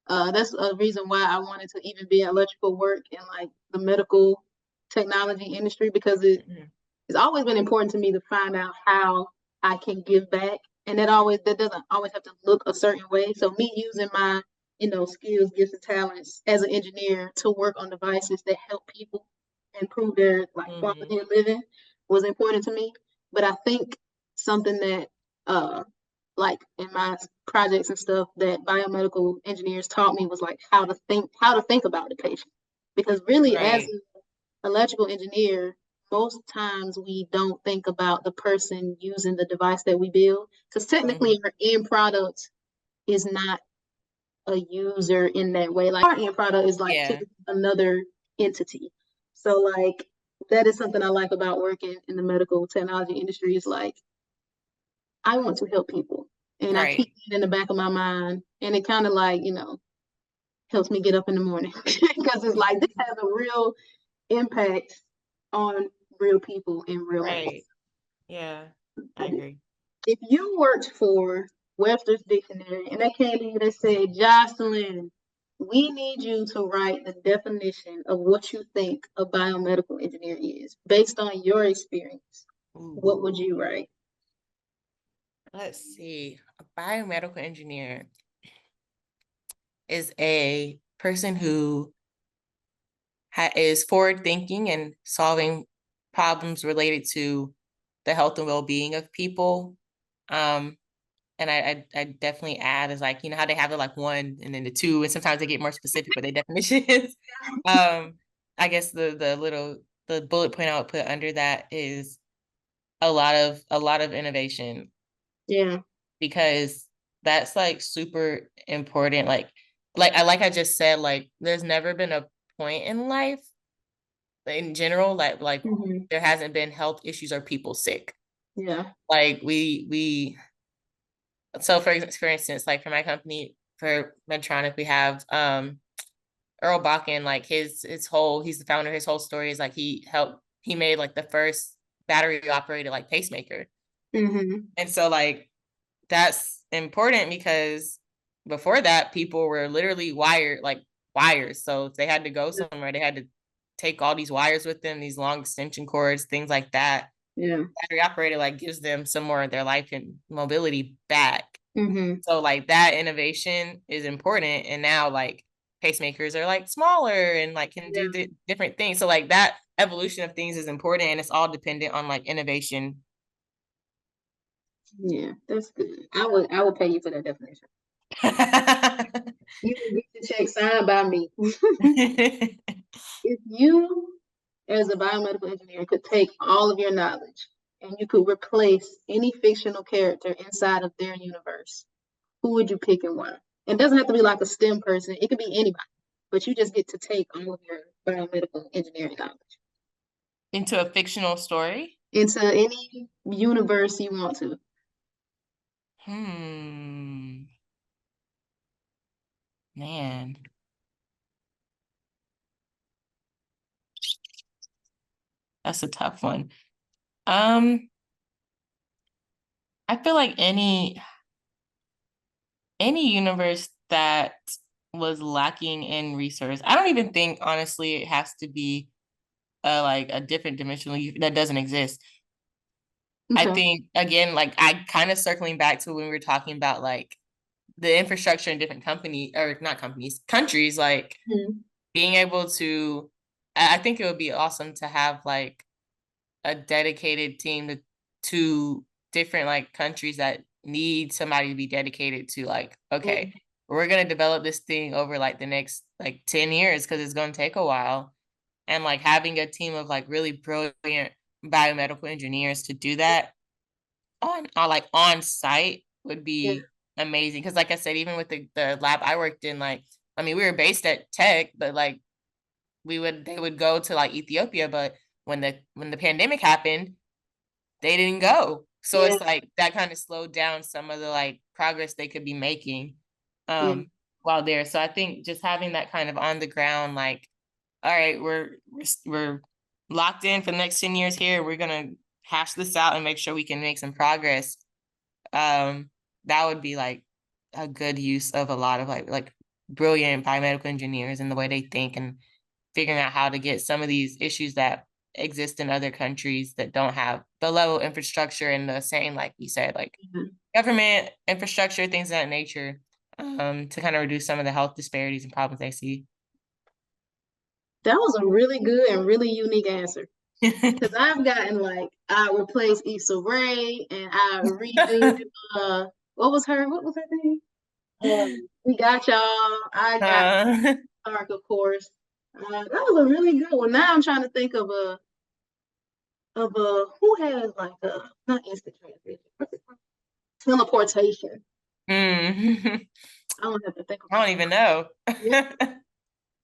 A: that's a reason why I wanted to even be in electrical work in like the medical technology industry because
B: Mhm.
A: it's always been important to me to find out how I can give back. And that doesn't always have to look a certain way. So me using my, skills, gifts, and talents as an engineer to work on devices that help people improve their like
B: Mhm.
A: quality of living was important to me. But I think something that like in my projects and stuff that biomedical engineers taught me was like how to think about the patient. Because really as
B: Right.
A: an electrical engineer, most times we don't think about the person using the device that we build, because technically our end product is not a user in that way. Like our end product is like another entity. So like that is something I like about working in the medical technology industry, is like I want to help people. And I keep it in the back of my mind. And it kind of like, helps me get up in the morning because it's like this has a real impact on real people in real life.
B: Yeah, I agree.
A: If you worked for Webster's Dictionary and they came to you, they said, Josslyn, we need you to write the definition of what you think a biomedical engineer is based on your experience. What would you write?
B: Let's see. A biomedical engineer is a person who is forward thinking and solving problems related to the health and well-being of people. And I definitely add is like, how they have the like 1 and then the 2, and sometimes they get more specific with their definitions. I guess the bullet point I would put under that is a lot of innovation.
A: Yeah.
B: Because that's like super important. Like I just said, like there's never been a point in life in general like there hasn't been health issues or people sick.
A: Yeah.
B: Like so for instance, like for my company, for Medtronic, we have Earl Bakken. Like he's the founder. His whole story is like he made like the first battery operated like pacemaker. And so like that's important because before that, people were literally wires. So if they had to go somewhere, they had to take all these wires with them, these long extension cords, things like that.
A: Yeah.
B: Battery operated like gives them some more of their life and mobility back. So like that innovation is important. And now like pacemakers are like smaller and like can do the different things. So like that evolution of things is important, and it's all dependent on like innovation.
A: Yeah, that's good. I would pay you for that definition. You can get the check signed by me. If you, as a biomedical engineer, could take all of your knowledge and you could replace any fictional character inside of their universe, who would you pick and why? It doesn't have to be like a STEM person. It could be anybody, but you just get to take all of your biomedical engineering knowledge
B: into a fictional story,
A: into any universe you want to.
B: Man. That's a tough one. I feel like any universe that was lacking in resource. I don't even think honestly it has to be like a different dimensional that doesn't exist. Okay. I think again, like I kind of circling back to when we were talking about like the infrastructure in different countries, like being able to, I think it would be awesome to have like a dedicated team to different like countries that need somebody to be dedicated to like, okay, we're going to develop this thing over like the next like 10 years because it's going to take a while. And like having a team of like really brilliant biomedical engineers to do that on site would be amazing. Because like I said, even with the lab I worked in, like, I mean, we were based at Tech, but like they would go to like Ethiopia, but when the pandemic happened, they didn't go. So it's like that kind of slowed down some of the like progress they could be making while there. So I think just having that kind of on the ground, like, all right, we're locked in for the next 10 years here. We're gonna hash this out and make sure we can make some progress. That would be like a good use of a lot of like brilliant biomedical engineers and the way they think and figuring out how to get some of these issues that exist in other countries that don't have the level of infrastructure and the same, like you said, like government infrastructure, things of that nature, to kind of reduce some of the health disparities and problems they see.
A: That was a really good and really unique answer. Because I've gotten like, I replaced Issa Rae and I redo what was her name? We Got Y'all. I got Stark, of course. That was a really good one. Now I'm trying to think of of who has like not instant transmission, teleportation.
B: Mm.
A: I don't have to think
B: I
A: about
B: don't even know.
A: it. Yeah,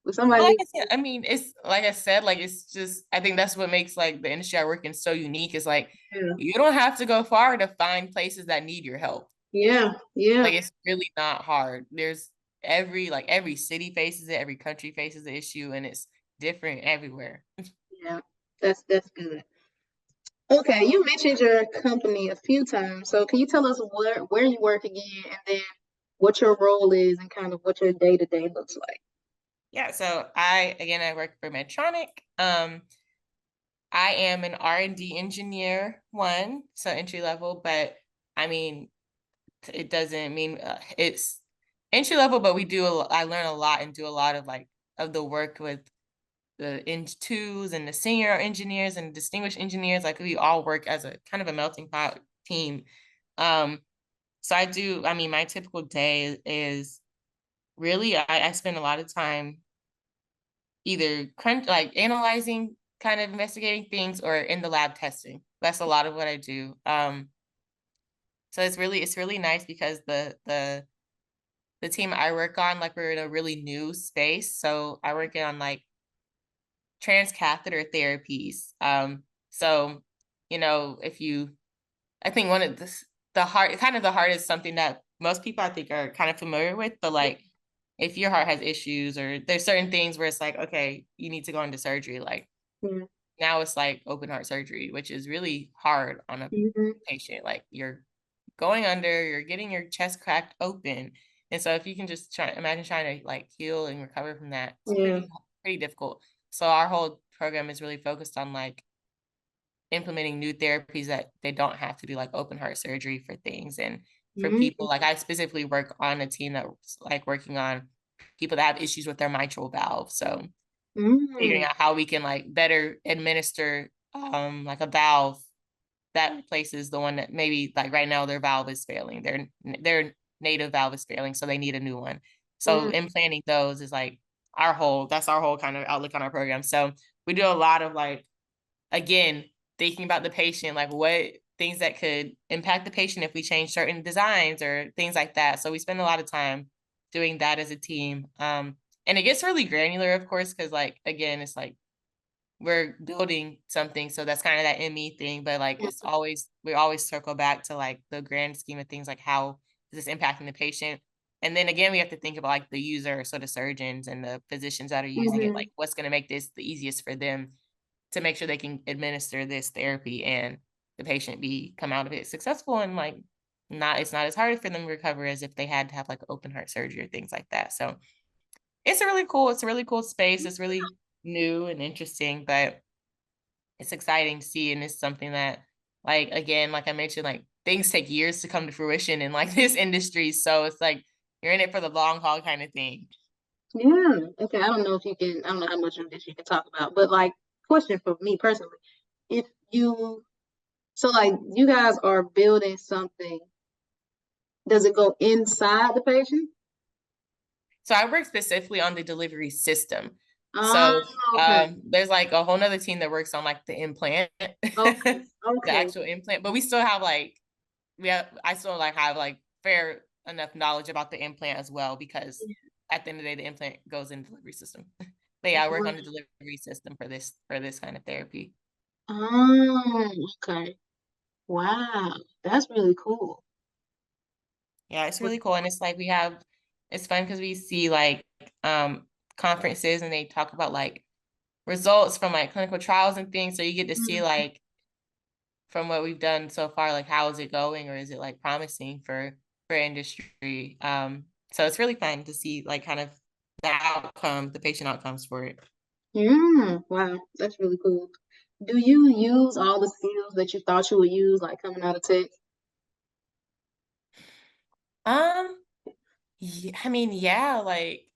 A: if
B: Well,
A: somebody
B: like
A: needs.
B: I said, I mean, it's like I said, like it's just I think that's what makes like the industry I work in so unique is like
A: Yeah,
B: you don't have to go far to find places that need your help.
A: yeah, yeah,
B: Like it's really not hard. There's every city faces it, every country faces the issue, and it's different everywhere.
A: yeah. That's good. Okay, you mentioned your company a few times, so can you tell us where you work again, and then what your role is, and kind of what your day to day looks like?
B: Yeah, so I work for Medtronic. I am an R&D engineer, one, so entry level, but I mean, it doesn't mean it's entry level, but I learn a lot and do a lot of like of the work with the Eng 2s and the senior engineers and distinguished engineers. Like we all work as a kind of a melting pot team. Um, so I mean, my typical day is really, I spend a lot of time either like analyzing, kind of investigating things, or in the lab testing. That's a lot of what I do. So it's really nice because the team I work on, like we're in a really new space. So I work on like transcatheter therapies. So you know, if you, I think one of the heart, kind of the heart is something that most people I think are kind of familiar with, but like if your heart has issues or there's certain things where it's like, okay, you need to go into surgery, like
A: Yeah.
B: now it's like open heart surgery, which is really hard on a
A: Mm-hmm.
B: patient. Like you're going under, you're getting your chest cracked open. And so if you can just imagine trying to like heal and recover from that, it's
A: Yeah.
B: pretty difficult. So our whole program is really focused on like implementing new therapies that they don't have to do like open heart surgery for things. And for
A: Mm-hmm.
B: people, like I specifically work on a team that's like working on people that have issues with their mitral valve. So figuring
A: Mm-hmm.
B: out how we can like better administer like a valve that replaces the one that maybe like right now their valve is failing. Their native valve is failing, so they need a new one. So
A: Yeah.
B: implanting those is like that's our whole kind of outlook on our program. So we do a lot of like, again, thinking about the patient, like what things that could impact the patient if we change certain designs or things like that. So we spend a lot of time doing that as a team. And it gets really granular, of course, because like again, it's like we're building something, so that's kind of that ME thing, but like we always circle back to like the grand scheme of things, like how is this impacting the patient. And then again, we have to think about like the user, so the surgeons and the physicians that are using it,
A: Mm-hmm.
B: like what's going to make this the easiest for them to make sure they can administer this therapy and the patient come out of it successful, and like it's not as hard for them to recover as if they had to have like open heart surgery or things like that. So it's a really cool space. It's really new and interesting, but it's exciting to see. And it's something that, like, again, like I mentioned, like things take years to come to fruition in like this industry. So it's like you're in it for the long haul kind of thing.
A: Yeah. Okay. I don't know if you can. I don't know how much of this you can talk about, but like, question for me personally, if you, so like, you guys are building something, does it go inside the patient?
B: So I work specifically on the delivery system.
A: Oh,
B: So
A: okay.
B: there's like a whole nother team that works on like the implant,
A: Okay.
B: the
A: Okay.
B: actual implant, but we still have like I still like have like fair enough knowledge about the implant as well, because at the end of the day, the implant goes in the delivery system. But yeah, I work on the delivery system for this kind of therapy.
A: Oh, okay. Wow. That's really cool.
B: Yeah, it's really cool. And it's like it's fun because we see like um conferences and they talk about like results from like clinical trials and things. So you get to see
A: Mhm.
B: like from what we've done so far, like how is it going, or is it like promising for industry? So it's really fun to see like kind of the patient outcomes for it.
A: Yeah. Wow. That's really cool. Do you use all the skills that you thought you would use, like coming out of tech?
B: Um, yeah, I mean, yeah, like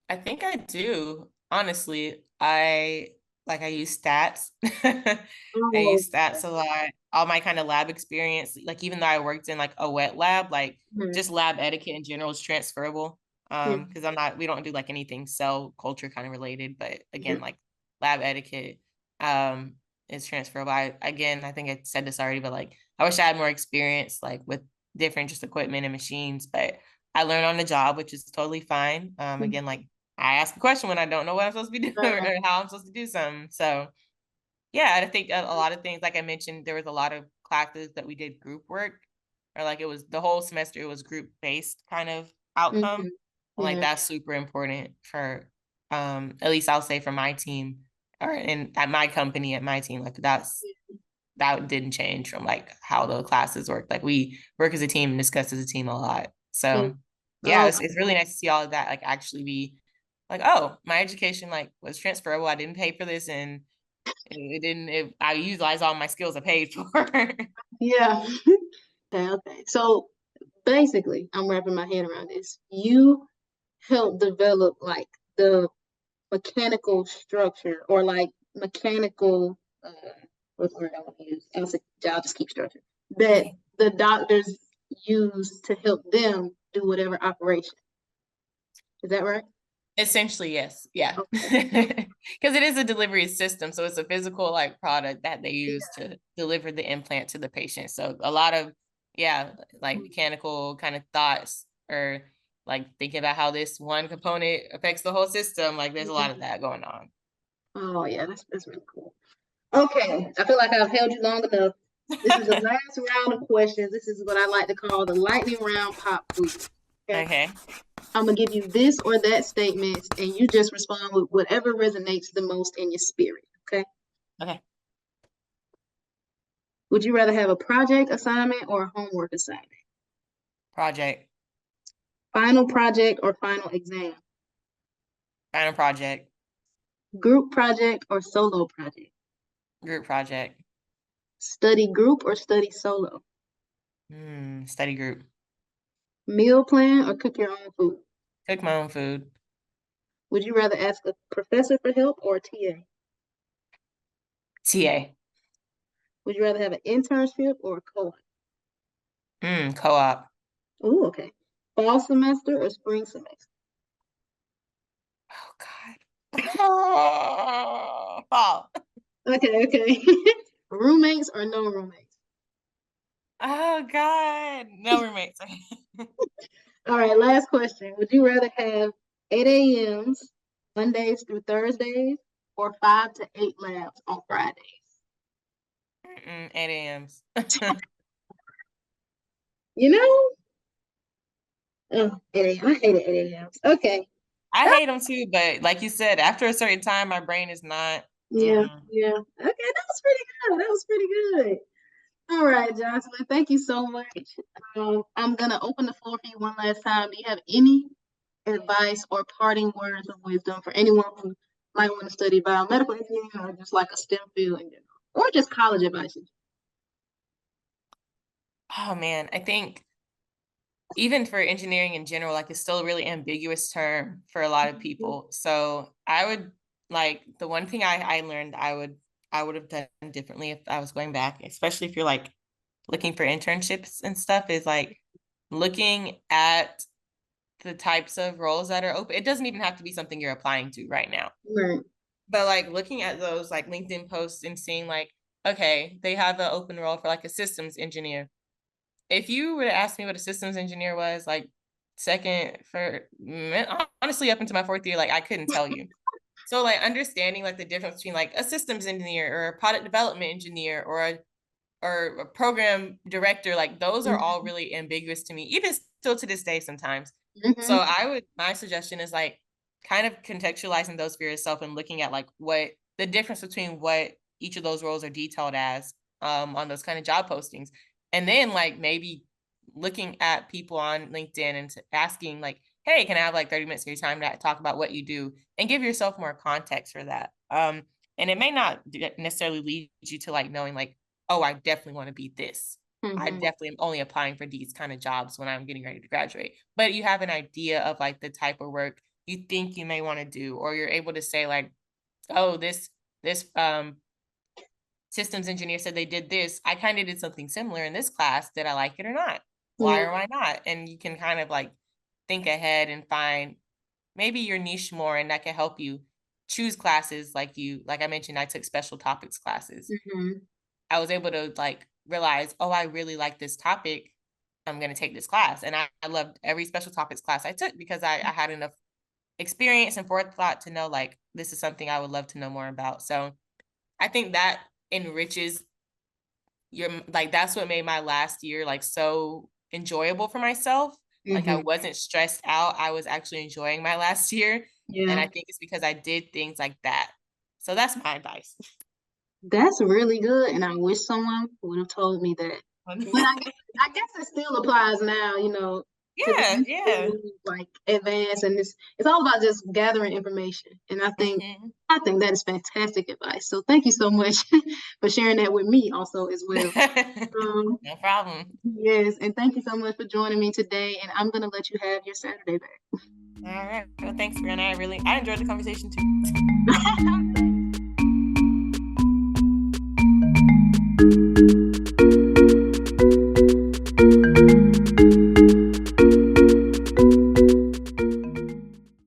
B: I think I do. Honestly, I use stats. I
A: Oh,
B: use stats a lot. All my kind of lab experience, like even though I worked in like a wet lab, like
A: mhm.
B: just lab etiquette in general is transferable.
A: Yeah.
B: Because we don't do like anything cell culture kind of related, but
A: Yeah.
B: again, like lab etiquette. Um, is transferable. Again, I think I said this already, but like I wish I had more experience like with different just equipment and machines, but I learned on the job, which is totally fine. Again, like I ask a question when I don't know what I'm supposed to be doing or how I'm supposed to do something. So yeah, I think a lot of things, like I mentioned, there was a lot of classes that we did group work, or like it was the whole semester, it was group based kind of outcome. Like
A: Yeah.
B: that's super important for at least I'll say for my team or in at my company, at my team, like that didn't change from like how the classes work. Like we work as a team and discuss as a team a lot. So yeah,
A: Oh,
B: it's really nice to see all of that like actually be like, oh, my education like was transferable. I didn't pay for this, and I utilized all my skills I paid for.
A: yeah. Okay. So basically, I'm wrapping my head around this. You help develop like the mechanical structure or like mechanical what's the word I want to use? I'll just keep structure that the doctors use to help them do whatever operation. Is that right?
B: Essentially, yes. Yeah.
A: Okay.
B: Because it is a delivery system. So it's a physical like product that they
A: Yeah.
B: use to deliver the implant to the patient. So a lot of, yeah, like mechanical kind of thoughts or like thinking about how this one component affects the whole system. Like there's a lot of that going on.
A: Oh yeah, that's really cool. Okay, I feel like I've held you long enough. This is the last round of questions. This is what I like to call the lightning round pop quiz. Okay.
B: Okay.
A: I'm gonna give you this or that statements, and you just respond with whatever resonates the most in your spirit. Okay.
B: Okay.
A: Would you rather have a project assignment or a homework assignment?
B: Project.
A: Final project or final exam?
B: Final project.
A: Group project or solo project?
B: Group project.
A: Study group or study solo?
B: Study group.
A: Meal plan or cook your own food?
B: Cook my own food.
A: Would you rather ask a professor for help or a TA?
B: TA.
A: Would you rather have an internship or a co-op?
B: Co-op.
A: Oh, okay. Fall semester or spring semester?
B: Oh God. Oh, fall.
A: Okay, okay. Roommates or no roommates?
B: Oh God. No roommates.
A: All right, last question. Would you rather have 8 a.m.s Mondays through Thursdays or 5 to 8 labs on Fridays?
B: 8 a.m.s.
A: You know? Oh, 8 a.m. I hated 8 a.m.s. Okay.
B: I hate them too, but like you said, after a certain time, my brain is not.
A: Yeah, yeah. Okay, that was pretty good. That was pretty good. All right, Josslyn, thank you so much. I'm gonna open the floor for you one last time. Do you have any advice or parting words of wisdom for anyone who might want to study biomedical engineering or just like a STEM field in general, or just college advice?
B: Oh man, I think even for engineering in general, like it's still a really ambiguous term for a lot of people. So I would like the one thing I learned I would have done differently if I was going back, especially if you're like looking for internships and stuff, is like looking at the types of roles that are open. It doesn't even have to be something you're applying to right now.
A: Right.
B: But like looking at those like LinkedIn posts and seeing like, okay, they have an open role for like a systems engineer. If you were to ask me what a systems engineer was, like second for honestly up into my fourth year, like I couldn't tell you. So like understanding like the difference between like a systems engineer or a product development engineer or a program director, like those are all really ambiguous to me, even still to this day sometimes. So my suggestion is like kind of contextualizing those for yourself and looking at like what the difference between what each of those roles are detailed as on those kind of job postings. And then like maybe looking at people on LinkedIn and asking like, hey, can I have like 30 minutes of your time to talk about what you do and give yourself more context for that. And it may not necessarily lead you to like knowing like, oh, I definitely want to be this. I definitely am only applying for these kind of jobs when I'm getting ready to graduate. But you have an idea of like the type of work you think you may want to do, or you're able to say like, oh, this systems engineer said they did this. I kind of did something similar in this class. Did I like it or not? Why or why not? And you can kind of like think ahead and find maybe your niche more, and that can help you choose classes like I mentioned, I took special topics classes. I was able to like realize, oh, I really like this topic. I'm going to take this class. And I loved every special topics class I took because I had enough experience and forethought to know like this is something I would love to know more about. So I think that enriches that's what made my last year like so enjoyable for myself. Like I wasn't stressed out. I was actually enjoying my last year. And I think it's because I did things like that. So that's my advice.
C: That's really good. And I wish someone would have told me that. But I guess it still applies now, you know.
B: Yeah.
C: Like advance, and it's all about just gathering information. And I think that is fantastic advice. So thank you so much for sharing that with me also as well.
B: No problem.
C: Yes, and thank you so much for joining me today. And I'm gonna let you have your Saturday back.
B: All right. Well, thanks, Brianna. I enjoyed the conversation too.